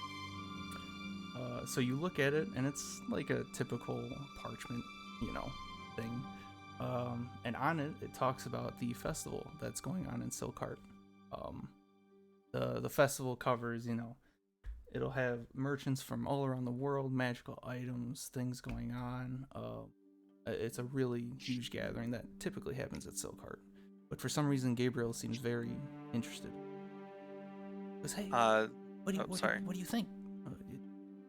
So you look at it, and it's like a typical parchment, thing. And on it, it talks about the festival that's going on in Silkhart. The festival covers, it'll have merchants from all around the world, magical items, things going on. It's a really huge gathering that typically happens at Silkhart. But for some reason, Gabriel seems very interested. He goes, "Hey, what do you think?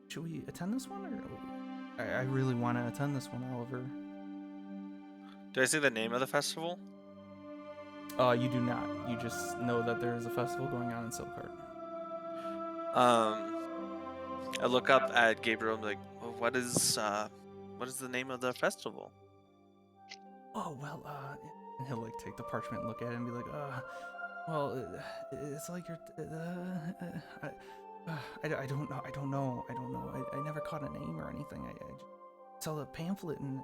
Should we attend this one, or I really want to attend this one, Oliver?" Do I see the name of the festival? You do not. You just know that there is a festival going on in Silkhart. I look up at Gabriel and be like, well, what is the name of the festival? Oh, well, and he'll like take the parchment and look at it and be like, well, it's like you're, I don't know. I never caught a name or anything. I just saw the pamphlet, and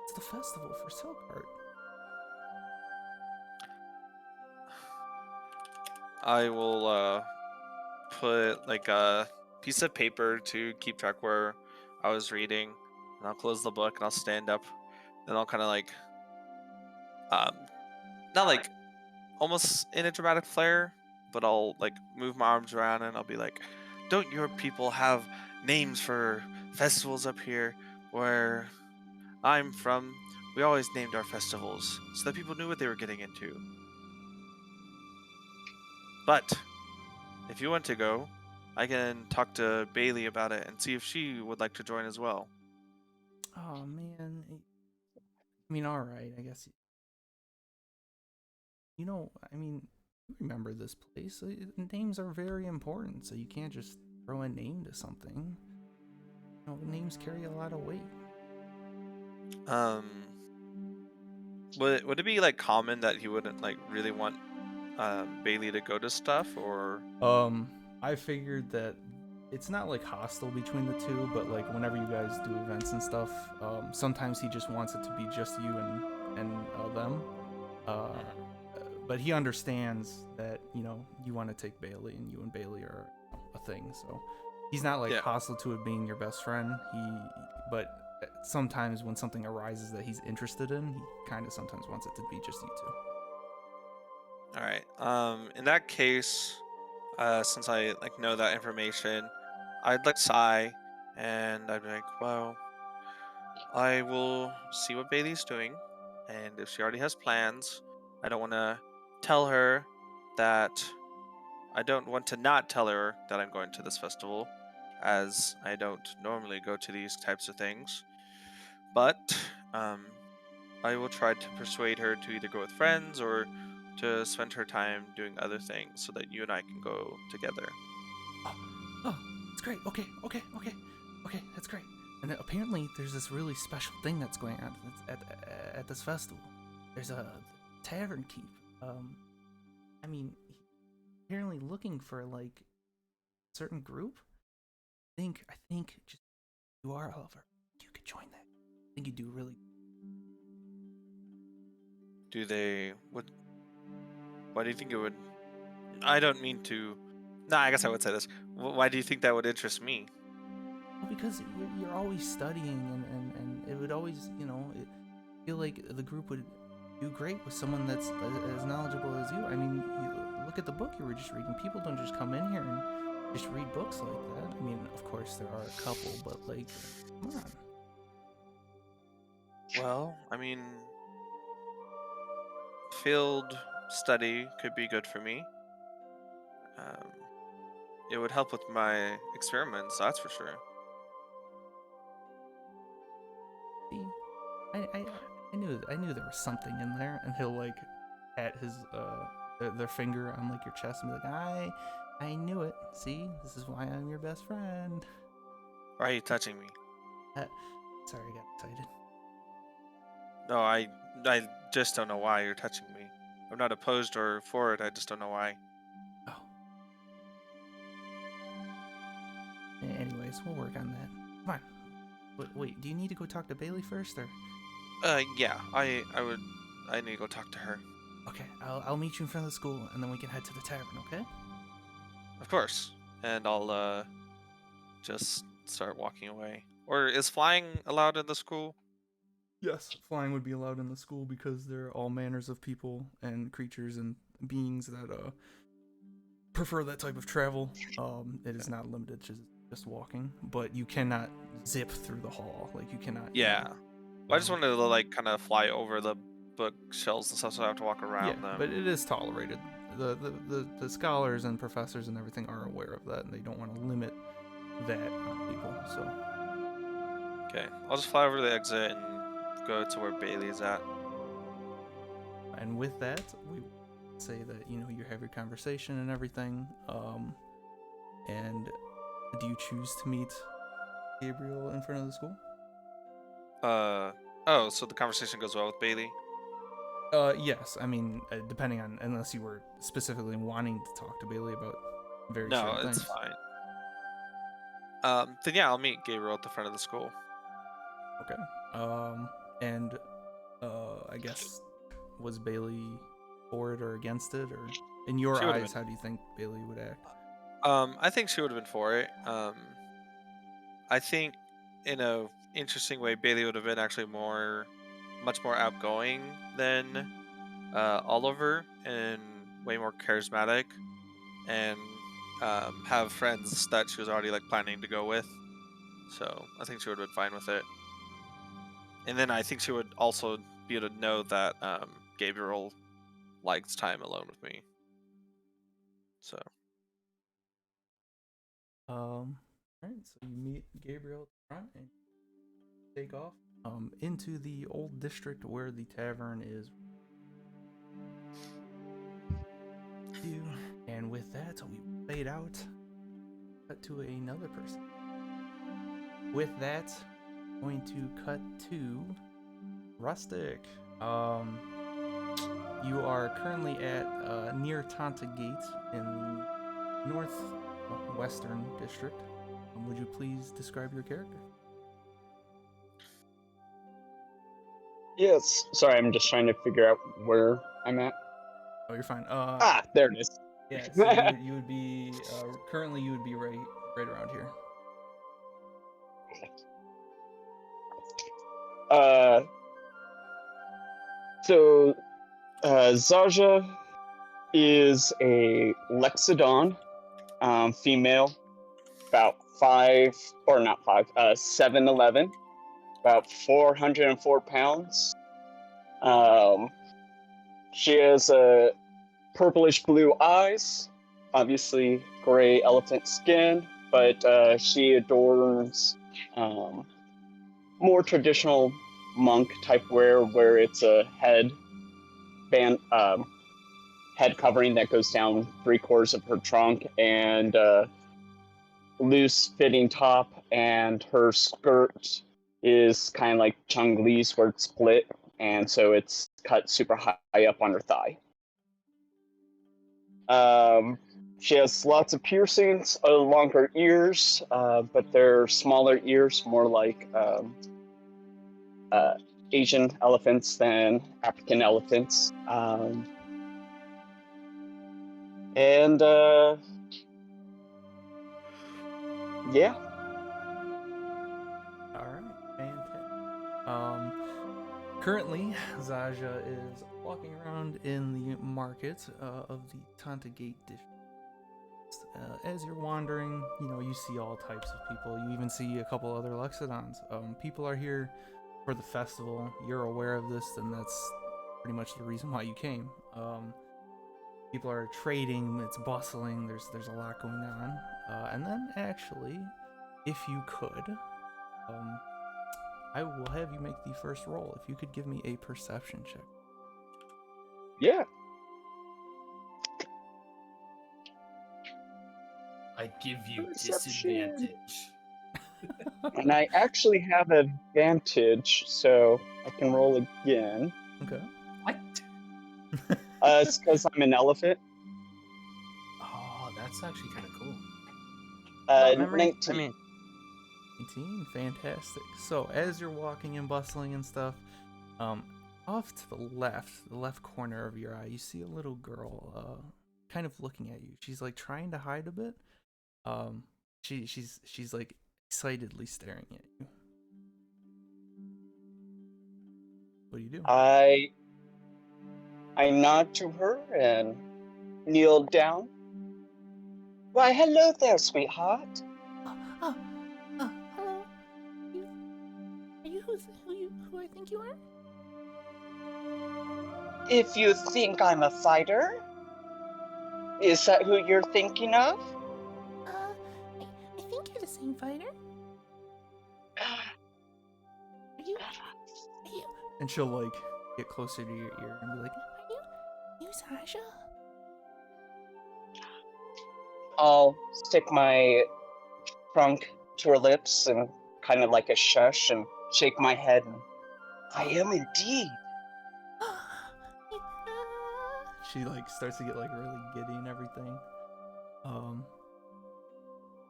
it's the festival for Silkhart. I will put like a piece of paper to keep track where I was reading, and I'll close the book and I'll stand up, and I'll kind of like, not like almost in a dramatic flair, but I'll like move my arms around and I'll be like, "Don't your people have names for festivals up here where I'm from? We always named our festivals so that people knew what they were getting into. But if you want to go, I can talk to Bailey about it and see if she would like to join as well. Oh man, I mean, all right, I guess. You know, I mean, you remember this place. Names are very important, so you can't just throw a name to something. You know, names carry a lot of weight. Um, would it be like common that he wouldn't like really want Bailey to go to stuff, or I figured that it's not like hostile between the two, but like whenever you guys do events and stuff, sometimes he just wants it to be just you and them. Uh, but he understands that you want to take Bailey, and you and Bailey are a thing. So he's not like Yeah. hostile to it being your best friend. But sometimes when something arises that he's interested in, he kind of sometimes wants it to be just you two. All right. In that case, since I like know that information, I'd like sigh, and I'd be like, well, I will see what Bailey's doing, and if she already has plans, I don't want to tell her that. I don't want to not tell her that I'm going to this festival, as I don't normally go to these types of things. But I will try to persuade her to either go with friends or to spend her time doing other things so that you and I can go together. Oh, it's great. Okay, that's great. And then apparently, there's this really special thing that's going on at this festival. There's a tavern keep. I mean, apparently looking for like a certain group. I think just you are, Oliver. You could join that. I think you do really. Do they would? Why do you think it would? I don't mean to. Nah, I guess I would say this. Why do you think that would interest me? Well, because you're always studying, and it would always, feel like the group would do great with someone that's as knowledgeable as you. I mean, you look at the book you were just reading. People don't just come in here and just read books like that. I mean, of course there are a couple, but like, come on. Well, I mean, field study could be good for me. Um, it would help with my experiments, that's for sure. See, I knew there was something in there, and he'll like pat his their finger on like your chest and be like, I knew it. See, this is why I'm your best friend. Why are you touching me? Sorry, I got excited. No, I just don't know why you're touching me. I'm not opposed or for it. I just don't know why. Oh. Anyways, we'll work on that. Come on. Wait, do you need to go talk to Bailey first, or? Yeah, I need to go talk to her. Okay, I'll meet you in front of the school, and then we can head to the tavern. Okay? Of course. And I'll just start walking away. Or is flying allowed in the school? Yes, flying would be allowed in the school because there are all manners of people and creatures and beings that prefer that type of travel. It is not limited to just walking, but you cannot zip through the hall. Like you cannot. Yeah. Well, I just wanted to like kind of fly over the bookshelves and stuff, so I have to walk around them. But it is tolerated. The scholars and professors and everything are aware of that, and they don't want to limit that on people. So. Okay, I'll just fly over to the exit and go to where Bailey's at. And with that, we say that you have your conversation and everything. And do you choose to meet Gabriel in front of the school? Oh, so the conversation goes well with Bailey? Yes. I mean, depending on, unless you were specifically wanting to talk to Bailey about very certain things. No, it's fine. Then yeah, I'll meet Gabriel at the front of the school. Okay. And I guess, was Bailey for it or against it, or in your eyes, how do you think Bailey would act? I think she would have been for it. I think in a interesting way, Bailey would have been actually much more outgoing than Oliver, and way more charismatic, and have friends that she was already like planning to go with. So I think she would have been fine with it. And then I think she would also be able to know that Gabriel likes time alone with me. So. Alright, so you meet Gabriel at the front and take off into the old district where the tavern is. And with that, we fade out. Cut to another person. With that, going to cut to Rustic. You are currently at near Tanta Gate in the northwestern district. Would you please describe your character? Yes. Sorry, I'm just trying to figure out where I'm at. Oh, you're fine. There it is. Yeah. So you would be currently you would be right around here. So Zaja is a Lexodon, female, about 7'11", about 404 pounds. She has purplish blue eyes, obviously gray elephant skin, but she adorns more traditional monk type wear, where it's a head covering that goes down 3/4 of her trunk, and loose fitting top, and her skirt is kind of like Chung Li's, where it's split, and so it's cut super high up on her thigh. She has lots of piercings along her ears, but they're smaller ears, more like Asian elephants than African elephants. Yeah. All right, fantastic. Currently, Zaja is walking around in the market of the Tanta Gate district. As you're wandering, you see all types of people. You even see a couple other Lexodons. People are here for the festival. You're aware of this, and that's pretty much the reason why you came. People are trading. It's bustling. There's a lot going on. And then, actually, if you could, I will have you make the first roll. If you could give me a perception check. Yeah. I give you Perception. disadvantage. And I actually have advantage, so I can roll again. Okay. What? It's because I'm an elephant. Oh, that's actually kind of cool. Memory? 19. I mean, 18, fantastic. So as you're walking and bustling and stuff, off to the left corner of your eye, you see a little girl, kind of looking at you. She's like trying to hide a bit. She's like excitedly staring at you. What do you do? I nod to her and kneel down. Why, hello there, sweetheart. Hello. Are you who I think you are? If you think I'm a fighter, is that who you're thinking of? I think you're the same fighter. Are you? And she'll like get closer to your ear and be like, Are you Sasha? I'll stick my trunk to her lips and kind of like a shush and shake my head. And, I am indeed. she like starts to get like really giddy and everything.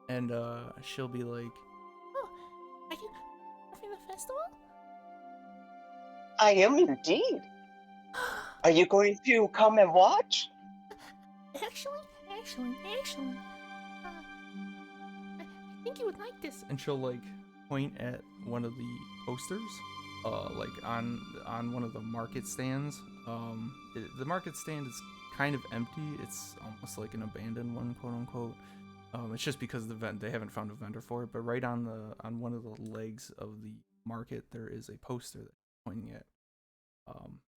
And she'll be like, Oh, are you from the festival? I am indeed. Are you going to come and watch? Actually, I think you would like this. and she'll like point at one of the posters, like on one of the market stands. The market stand is kind of empty. It's almost like an abandoned one, quote unquote. It's just because they haven't found a vendor for it. But right on one of the legs of the market, there is a poster that you're pointing at,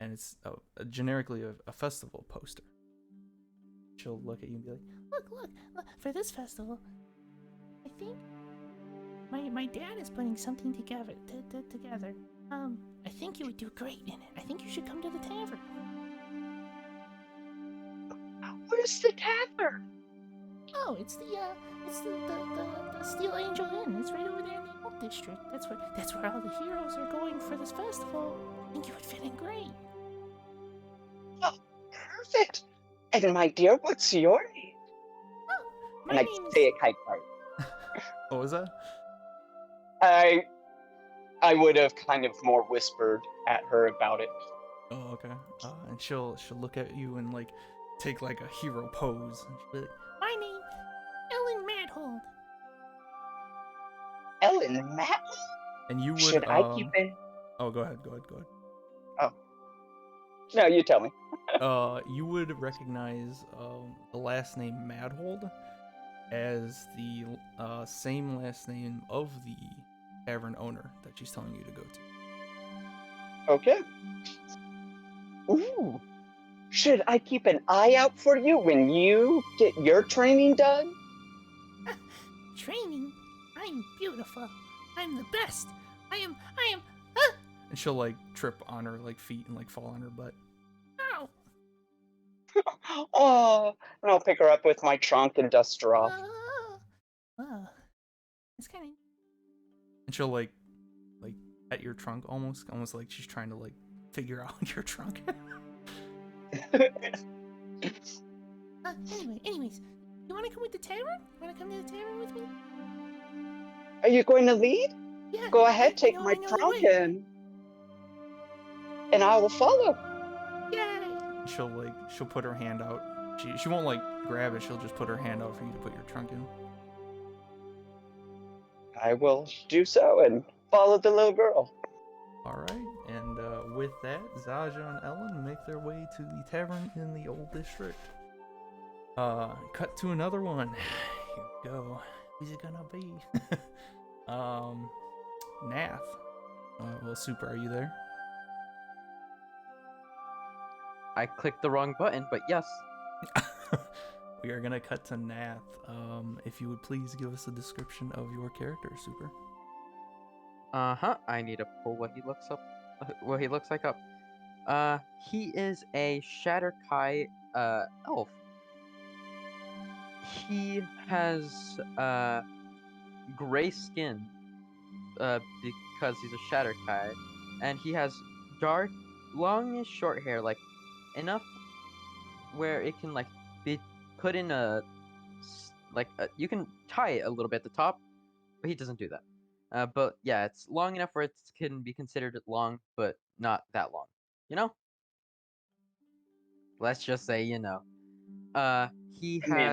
and it's generically a festival poster. She'll look at you and be like, Look, for this festival, I think my dad is putting something together. I think you would do great in it. I think you should come to the tavern. Where's the tavern? Oh, it's the Steel Angel Inn. It's right over there in the Oak District. That's where all the heroes are going for this festival. I think you would fit in great. Oh, perfect. And my dear, what's your name? Oh, my And I name say is. it kind of quiet. "What was that?" I would have kind of more whispered at her about it. Oh, okay. And she'll look at you and like take like a hero pose. And she'll be like, My name, Ellen Madhold. Ellen, Matt? and you would Should I keep in? Oh, go ahead. Oh. No, you tell me. You would recognize the last name Madhold as the same last name of the tavern owner that she's telling you to go to. Okay. Ooh. Should I keep an eye out for you when you get your training done? Training? I'm beautiful. I'm the best. I am. And she'll like trip on her like feet and like fall on her butt. Ow. Oh, and I'll pick her up with my trunk and dust her off. Oh, it's kind of. And she'll like at your trunk almost like she's trying to like figure out your trunk. Anyways, you want to come with the tavern? Want to come to the tavern with me? Are you going to lead? Yeah. Go ahead, take I my know the trunk way. and I will follow. Yay! She'll put her hand out. She won't like grab it. She'll just put her hand out for you to put your trunk in. I will do so and follow the little girl. All right, and with that, Zaja and Ellen make their way to the tavern in the Old District. Cut to another one. Here we go. Who's it gonna be? Nath. Well, Super, are you there? I clicked the wrong button, but yes. We are gonna cut to Nath. If you would please give us a description of your character, Super. I need to pull what he looks like up. He is a Shatterkai elf. He has gray skin because he's a Shatterkai, and he has dark, longish short hair, like enough where it can like be put in you can tie it a little bit at the top, but he doesn't do that. But yeah, it's long enough where it can be considered long, but not that long. You know? Let's just say he Man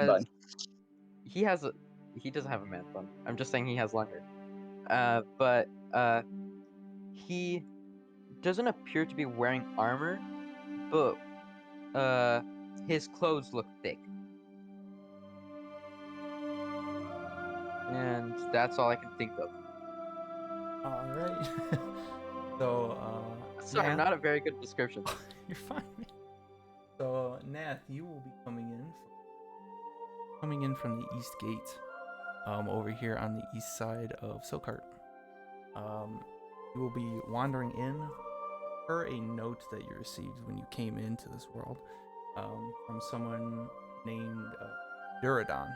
bun. he doesn't have a man bun. I'm just saying he has long hair. But he doesn't appear to be wearing armor, but his clothes look thick. And that's all I can think of. All right. So, Sorry, Nath, not a very good description. you're fine. Man. So, Nath, you will be coming in from the east gate, over here on the east side of Silkhart. You will be wandering in per a note that you received when you came into this world, from someone named Duradon.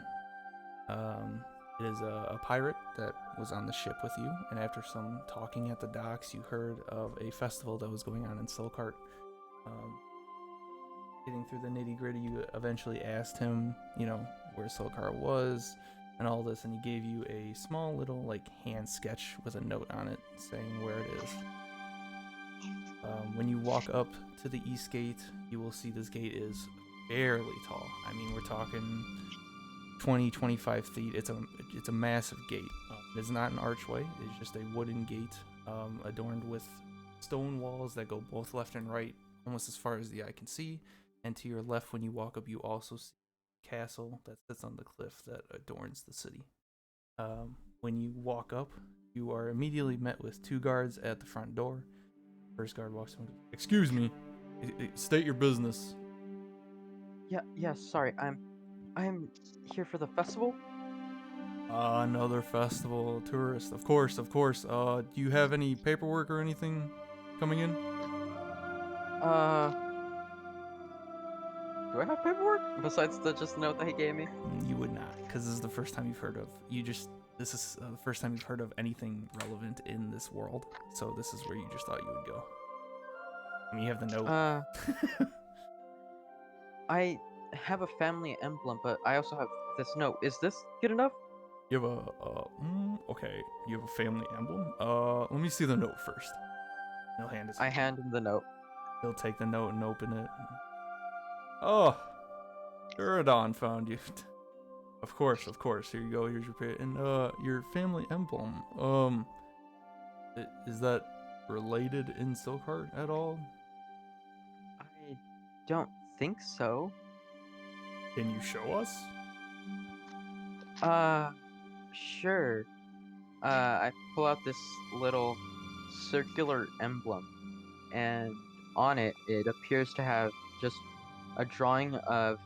It is a pirate that was on the ship with you, and after some talking at the docks, you heard of a festival that was going on in Silkhart. Getting through the nitty-gritty, you eventually asked him, where Silkhart was and all this, and he gave you a small little, hand sketch with a note on it saying where it is. When you walk up to the east gate, you will see this gate is fairly tall. I mean, we're talking 20-25 feet. It's a massive gate. It's not an archway. It's just a wooden gate, adorned with stone walls that go both left and right, almost as far as the eye can see. And to your left, when you walk up, you also see a castle that sits on the cliff that adorns the city. When you walk up, You are immediately met with 2 guards at the front door. First guard walks in. Excuse me. State your business. Yeah, sorry. I'm here for the festival. Another festival, tourist. Of course, of course. Do you have any paperwork or anything coming in? Do I have paperwork besides the just note that he gave me? You would not, because this is the first time you've heard of. This is the first time you've heard of anything relevant in this world. So this is where you just thought you would go. I mean, you have the note. I have a family emblem, but I also have this note. Is this good enough? You have okay. You have a family emblem. Let me see the note first. He'll hand it. I hand him the note. He'll take the note and open it. Oh, Duradon found you. Of course. Here you go. Here's your and your family emblem. Is that related in Silkheart at all? I don't think so. Can you show us? Sure. I pull out this little circular emblem, and on it, it appears to have just a drawing of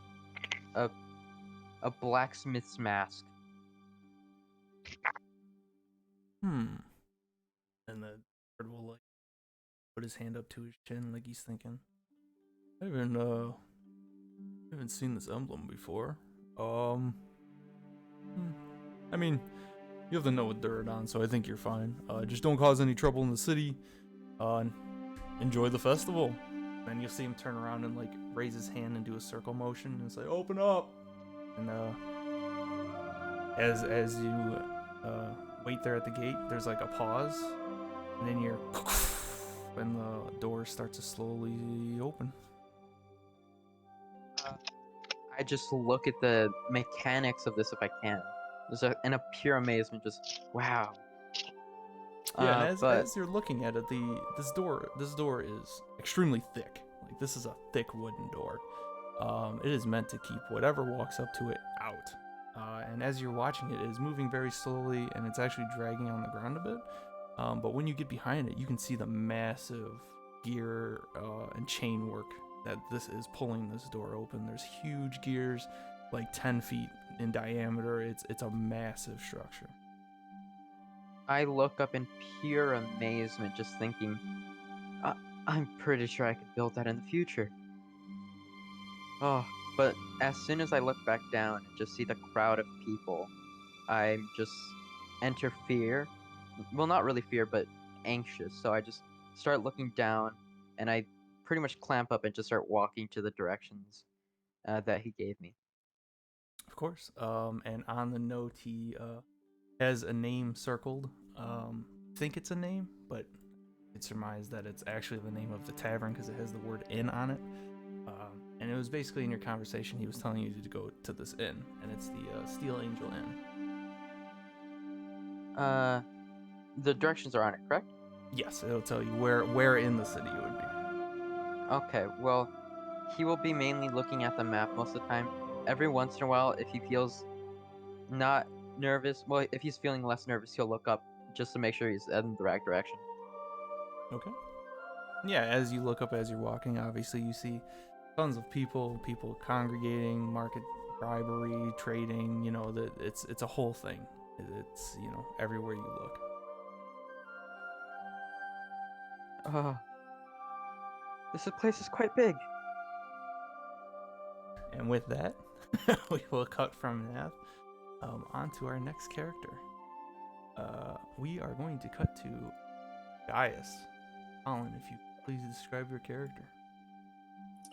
a blacksmith's mask. And the bird will like put his hand up to his chin like he's thinking. I haven't seen this emblem before. I mean, you have the note with Duradon, so I think you're fine. Just don't cause any trouble in the city. Enjoy the festival. Then you'll see him turn around and like raise his hand and do a circle motion and say, "Open up!" And as you wait there at the gate, there's like a pause, and then you're and the door starts to slowly open. I just look at the mechanics of this if I can. There's in a pure amazement, just wow. Yeah, and as you're looking at it, this door is extremely thick. Like this is a thick wooden door. It is meant to keep whatever walks up to it out. And as you're watching it, it is moving very slowly, and it's actually dragging on the ground a bit. But when you get behind it, you can see the massive gear and chain work that this is pulling this door open. There's huge gears, like 10 feet in diameter. It's a massive structure. I look up in pure amazement, just thinking, I'm pretty sure I could build that in the future. Oh, but as soon as I look back down and just see the crowd of people, I just enter fear. Well, not really fear, but anxious. So I just start looking down, and I pretty much clamp up and just start walking to the directions that he gave me. Of course. And on the note, he has a name circled. Think it's a name, but it's surmised that it's actually the name of the tavern because it has the word inn on it. And it was basically in your conversation, he was telling you to go to this inn, and it's the Steel Angel Inn. The directions are on it, correct? Yes, it'll tell you where in the city it would be. Okay, well, he will be mainly looking at the map most of the time. Every once in a while, if he feels not nervous, well, if he's feeling less nervous, he'll look up just to make sure he's in the right direction. Okay. Yeah, as you look up as you're walking, obviously you see tons of people congregating, market bribery, trading, that it's a whole thing. It's, everywhere you look. This place is quite big. And with that, we will cut from that on to our next character. We are going to cut to Gaius. Colin, if you please describe your character.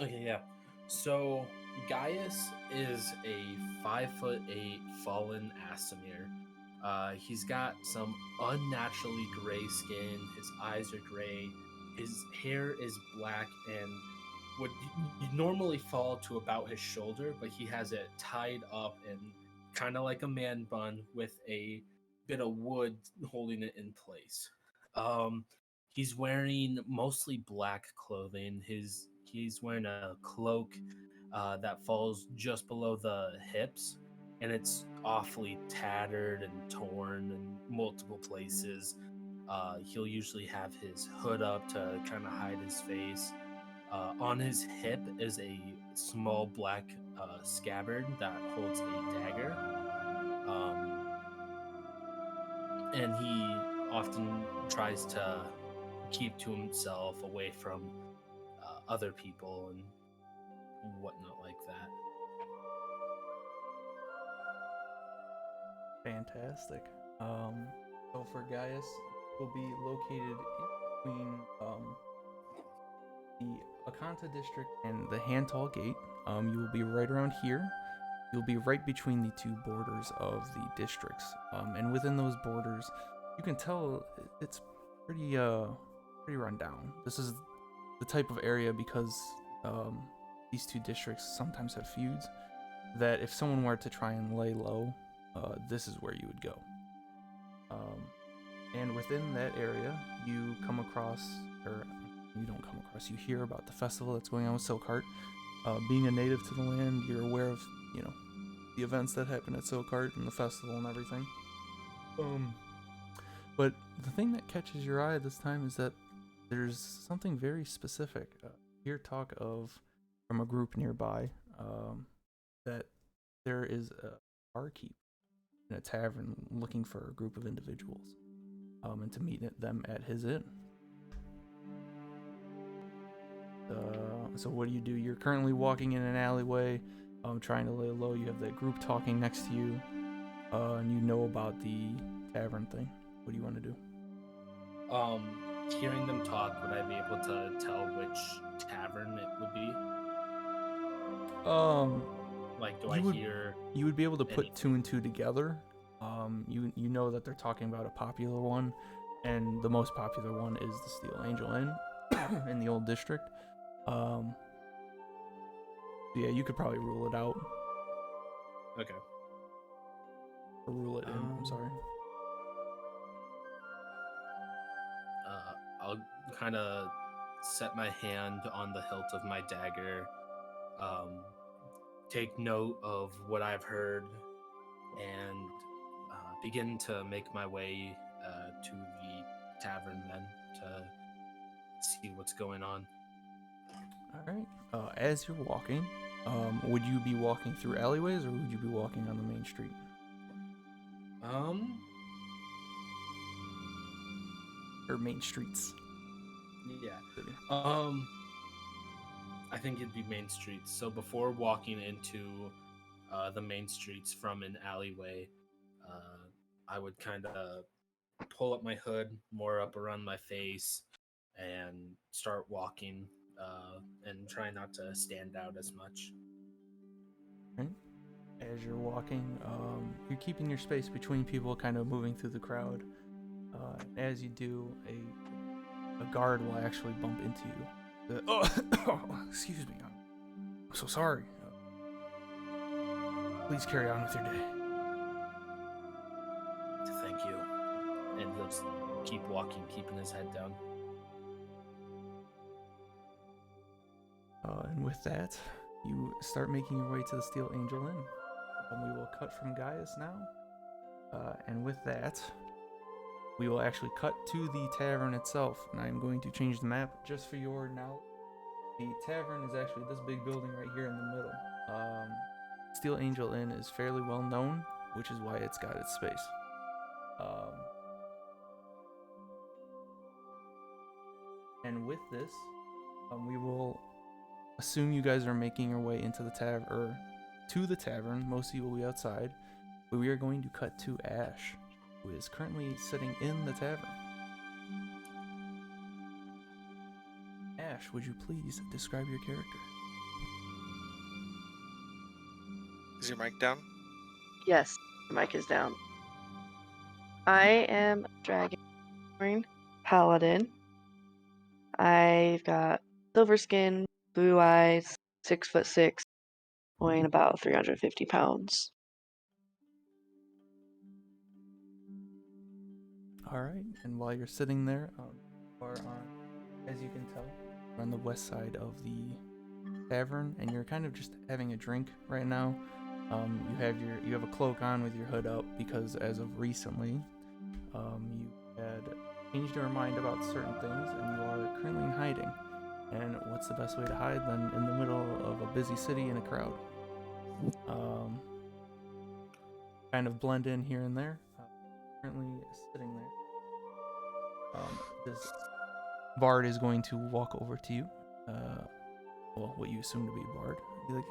Okay, yeah. So Gaius is a 5'8" fallen Asimir. He's got some unnaturally gray skin. His eyes are gray. His hair is black and would normally fall to about his shoulder, but he has it tied up and kind of like a man bun with a bit of wood holding it in place. He's wearing mostly black clothing. He's wearing a cloak that falls just below the hips, and it's awfully tattered and torn in multiple places. He'll usually have his hood up to kind of hide his face. On his hip is a small black scabbard that holds a dagger. And he often tries to keep to himself, away from other people and whatnot like that. Fantastic. So for Gaius, will be located in between the Akanta district and the Hantal Gate. You will be right around here. You'll be right between the two borders of the districts. And within those borders, you can tell it's pretty run down. This is the type of area, because these two districts sometimes have feuds, that if someone were to try and lay low, this is where you would go. And within that area, you come across, or you don't come across, you hear about the festival that's going on with Silkhart. Being a native to the land, you're aware of, the events that happen at Silkhart and the festival and everything. But the thing that catches your eye this time is that there's something very specific. Hear talk of, from a group nearby, that there is a barkeep in a tavern looking for a group of individuals, and to meet them at his inn. So what do? You're currently walking in an alleyway, trying to lay low. You have that group talking next to you, and you know about the tavern thing. What do you want to do? Hearing them talk, would I be able to tell which tavern it would be? Like, do I hear? You would be able to put two and two together. You know that they're talking about a popular one, and the most popular one is the Steel Angel Inn in the old district. Yeah, you could probably rule it out. Okay. Or rule it in, I'm sorry. I'll kind of set my hand on the hilt of my dagger, take note of what I've heard, and begin to make my way to the tavern then to see what's going on. All right. As you're walking, would you be walking through alleyways, or would you be walking on the main street? Or main streets? Yeah. I think it'd be main streets. So before walking into the main streets from an alleyway, I would kind of pull up my hood more up around my face and start walking, and try not to stand out as much. Right. As you're walking, you're keeping your space between people, kind of moving through the crowd. As you do, a guard will actually bump into you. Excuse me. I'm so sorry. Please carry on with your day. Thank you. And he'll just keep walking, keeping his head down. And with that, you start making your way to the Steel Angel Inn. We will cut from Gaius now. And with that, we will actually cut to the tavern itself. And I'm going to change the map just for your knowledge. The tavern is actually this big building right here in the middle. Steel Angel Inn is fairly well known, which is why it's got its space. And with this, we will assume you guys are making your way into the tavern, or to the tavern. Most of you will be outside, but we are going to cut to Ash, who is currently sitting in the tavern. Ash, would you please describe your character? Is your mic down? Yes, the mic is down. I am Dragonborn Paladin. I've got silver skin, blue eyes, 6'6", weighing about 350 pounds. All right, and while you're sitting there, as you can tell, we're on the west side of the tavern, and you're kind of just having a drink right now. You have a cloak on with your hood up because as of recently, you had changed your mind about certain things and you are currently in hiding. And what's the best way to hide than in the middle of a busy city in a crowd? Kind of blend in here and there. Currently sitting there. This bard is going to walk over to you. Well, what you assume to be a bard. Be like,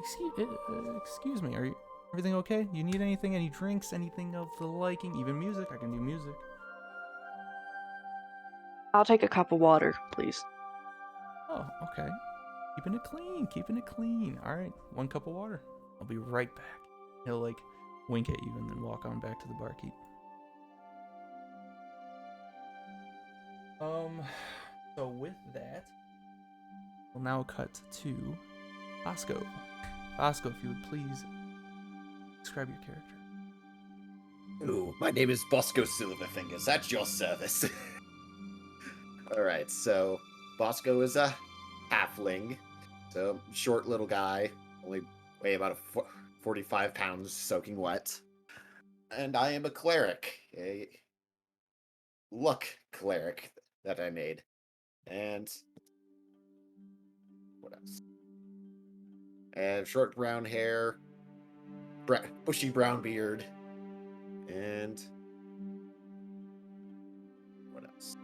excuse me, are you everything okay? Do you need anything? Any drinks? Anything of the liking? Even music? I can do music. I'll take a cup of water, please. Oh, okay. Keeping it clean, keeping it clean. All right, 1 cup of water. I'll be right back. He'll like wink at you and then walk on back to the barkeep. So with that, we'll now cut to Bosco. Bosco, if you would please describe your character. Ooh, my name is Bosco Silverfingers. At your service. Alright, so Bosco is a halfling. So short little guy. Only weigh about 45 pounds soaking wet. And I am a cleric. A luck cleric that I made. And what else? And short brown hair. Bushy brown beard. And what else?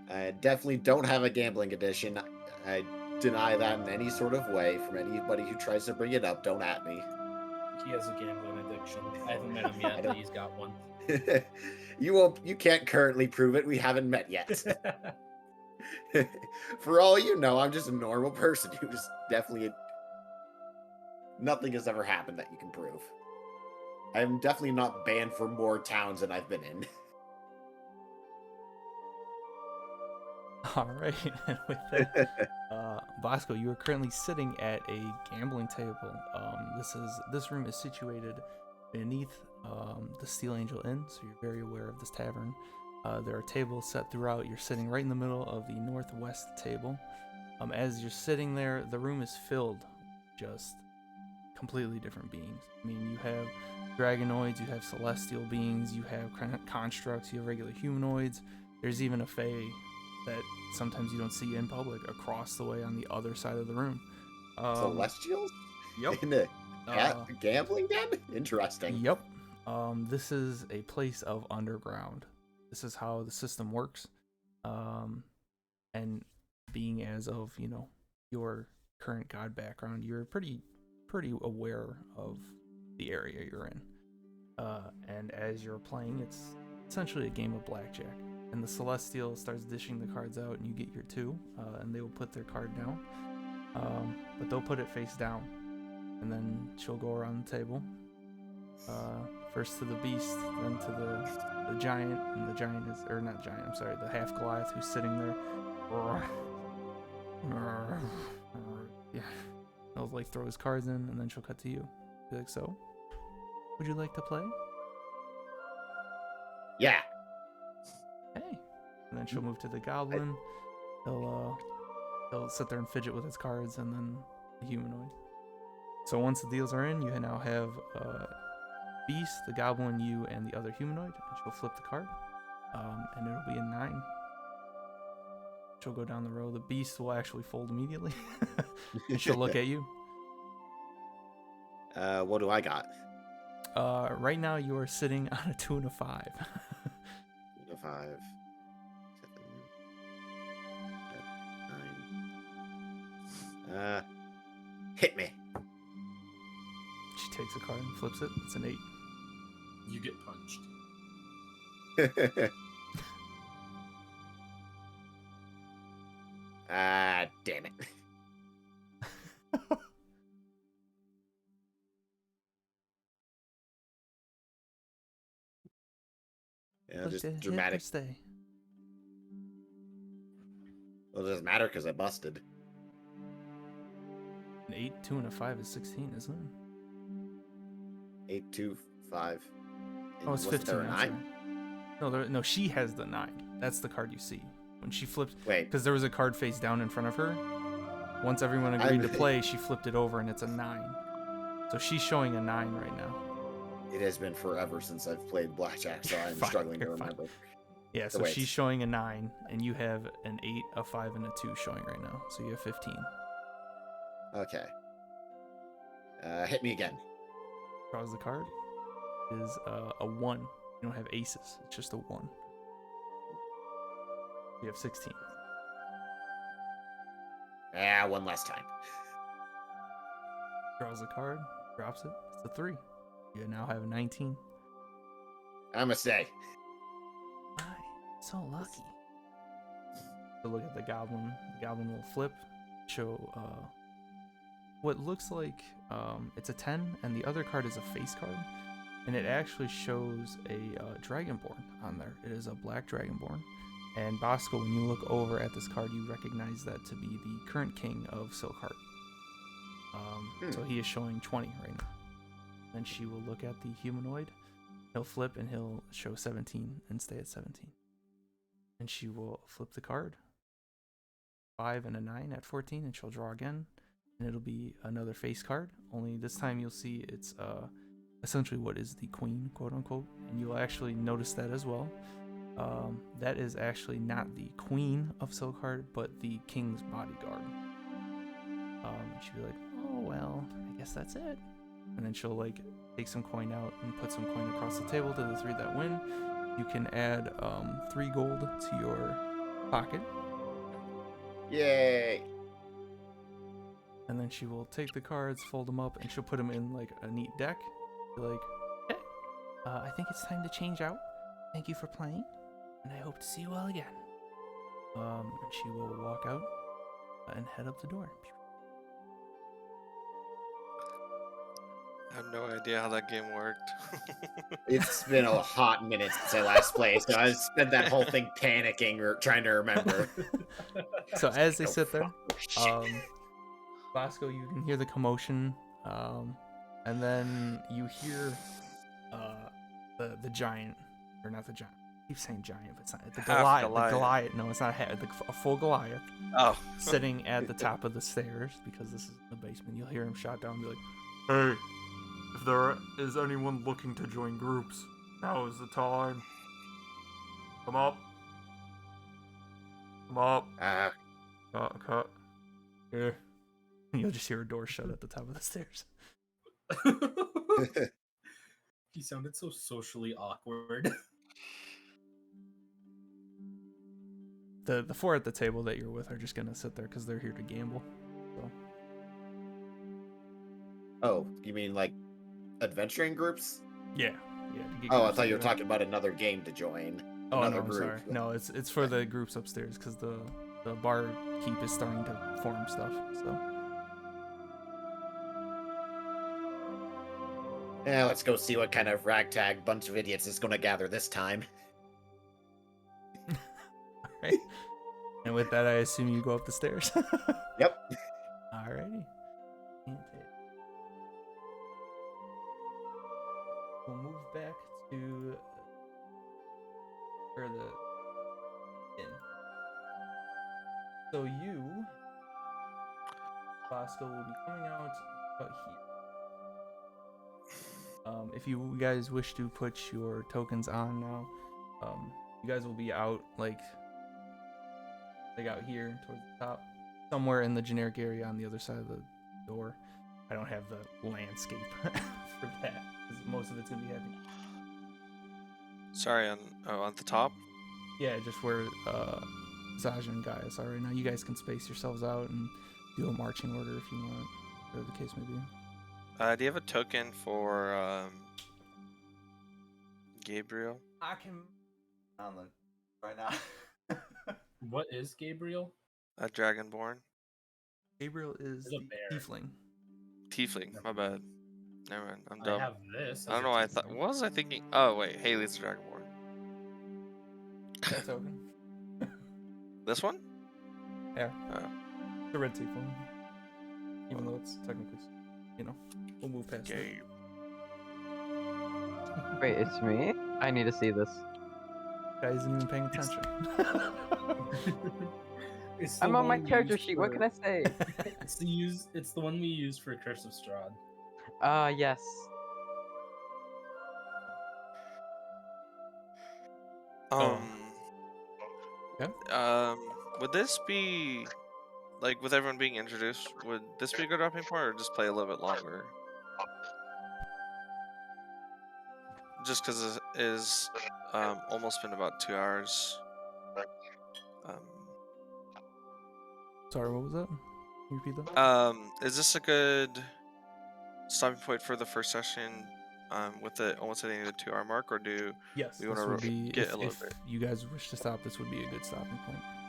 I definitely don't have a gambling addiction. I deny that in any sort of way from anybody who tries to bring it up. Don't at me. He has a gambling addiction. I haven't met him yet, but he's got one. You can't currently prove it. We haven't met yet. For all you know, I'm just a normal person who just definitely nothing has ever happened that you can prove. I'm definitely not banned from more towns than I've been in. All right, and with that, Bosco, you are currently sitting at a gambling table. This room is situated beneath the Steel Angel Inn, so you're very aware of this tavern. There are tables set throughout. You're sitting right in the middle of the northwest table. As you're sitting there, the room is filled with just completely different beings. I mean, you have dragonoids, you have celestial beings, you have constructs, you have regular humanoids. There's even a fae that sometimes you don't see in public across the way on the other side of the room. Celestials? Yep. In a gambling den? Interesting. Yep. This is a place of underground. This is how the system works. And being as of, your current god background, you're pretty aware of the area you're in. And as you're playing, it's essentially a game of blackjack. And the Celestial starts dishing the cards out, and you get your 2, and they will put their card down. But they'll put it face down, and then she'll go around the table. First to the beast, then to the giant, and the giant is, or not giant, I'm sorry, the half Goliath who's sitting there. Yeah, he'll like throw his cards in, and then she'll cut to you. Be like, so, would you like to play? Yeah. Hey. And then she'll move to the goblin. He'll sit there and fidget with his cards, and then the humanoid. So once the deals are in, you now have Beast, the goblin, you, and the other humanoid. And she'll flip the card, and it'll be a 9. She'll go down the row. The beast will actually fold immediately. And she'll look at you. What do I got? Right now you are sitting on a 2 and a 5. 2 and a 5. 7, 9. Hit me. She takes a card and flips it. It's an 8. You get punched. Damn it. Yeah, Look just to hit or dramatic. stay. Well, it doesn't matter because I busted. An 8, 2, and a 5 is 16, isn't it? 8, 2, 5. Oh, it's Wasn't 15. there a I'm 9? sorry. No, she has the 9. That's the card you see when she flips. Wait. Because there was a card face down in front of her. Once everyone agreed to play, she flipped it over and it's a 9. So she's showing a 9 right now. It has been forever since I've played blackjack, so I'm Fine, struggling to you're fine. remember. Yeah, so she's showing a 9, and you have an 8, a 5, and a 2 showing right now. So you have 15. Okay. Hit me again. Draws the card. Is a 1. You don't have aces. It's just a 1. You have 16. One last time. Draws the card. Drops it. It's a 3. You now have 19. I'm gonna stay. My, so lucky. So look at the goblin. The goblin will flip. Show what looks like it's a 10, and the other card is a face card. And it actually shows a dragonborn on there. It is a black dragonborn. And Bosco, when you look over at this card, you recognize that to be the current king of Silkheart. So he is showing 20 right now. Then she will look at the humanoid. He'll flip and he'll show 17 and stay at 17. And she will flip the card. 5 and a 9 at 14, and she'll draw again. And it'll be another face card. Only this time you'll see it's essentially what is the queen, quote unquote. And you'll actually notice that as well. That is actually not the queen of Silkheart, but the king's bodyguard. She'll be like, oh, well, I guess that's it. And then she'll like take some coin out and put some coin across the table to the 3 that win. You can add 3 gold to your pocket. Yay! And then she will take the cards, fold them up, and she'll put them in like a neat deck. Be like, Okay. I think it's time to change out. Thank you for playing, and I hope to see you all again. and she will walk out and head up the door. I have no idea how that game worked. It's been a hot minute since I last played, so I spent that whole thing panicking or trying to remember. So as they Oh, sit there, fuck. Bosco, you can hear the commotion, and then you hear the giant, or not the giant. I keep saying giant, but it's not. The Half Goliath. Goliath. The Goliath. No, it's not a full Goliath. Oh. Sitting at the top of the stairs, because this is the basement. You'll hear him shout down and be like, "Hey, if there is anyone looking to join groups, now is the time. Come up. Come up. Cut. Here." And you'll just hear a door shut at the top of the stairs. He sounded so socially awkward. The 4 at the table that you're with are just gonna sit there because they're here to gamble. So Oh, you mean like adventuring groups? yeah. To get Oh, I groups thought you were together. talking about another game to join. Oh Another no, I'm group. sorry. No, it's for the groups upstairs because the bar keep is starting to form stuff. So Yeah, let's go see what kind of ragtag bunch of idiots is going to gather this time. alright. And with that, I assume you go up the stairs. Yep. Alrighty. We'll move back to where the inn. So you, Bosco, will be coming out about here. If you guys wish to put your tokens on now, you guys will be out like out here towards the top, somewhere in the generic area on the other side of the door. I don't have the landscape for that because most of it's gonna be heavy. Sorry, on the top. Yeah, just where Zaja and Gaius are right now. You guys can space yourselves out and do a marching order if you want, whatever the case may be. Do you have a token for Gabriel? I can on the right now. What is Gabriel? A Dragonborn? Gabriel is It's a the bear. tiefling. Tiefling. My bad. Never mind. I'm I dumb. have this. I don't as know a why I thought. tiefling. What was I thinking? Oh wait, Haley's a Dragonborn. That token. This one? Yeah. Oh. The red tiefling. Even though it's technically, we'll move past that. Gabe. Wait, it's me? I need to see this. Guy isn't even paying attention. It's the I'm on my one we character used sheet. What can I for- say? It's the one we use for Curse of Strahd. Yes. Yeah. Would this be like with everyone being introduced? Would this be a good dropping point, or just play a little bit longer? Just because it is almost been about 2 hours. Sorry, what was that? Can you repeat that? Is this a good stopping point for the first session? With it almost hitting the 2 hour mark, or do Yes, we this want would to be get if a little bit? you guys wish to stop. This would be a good stopping point.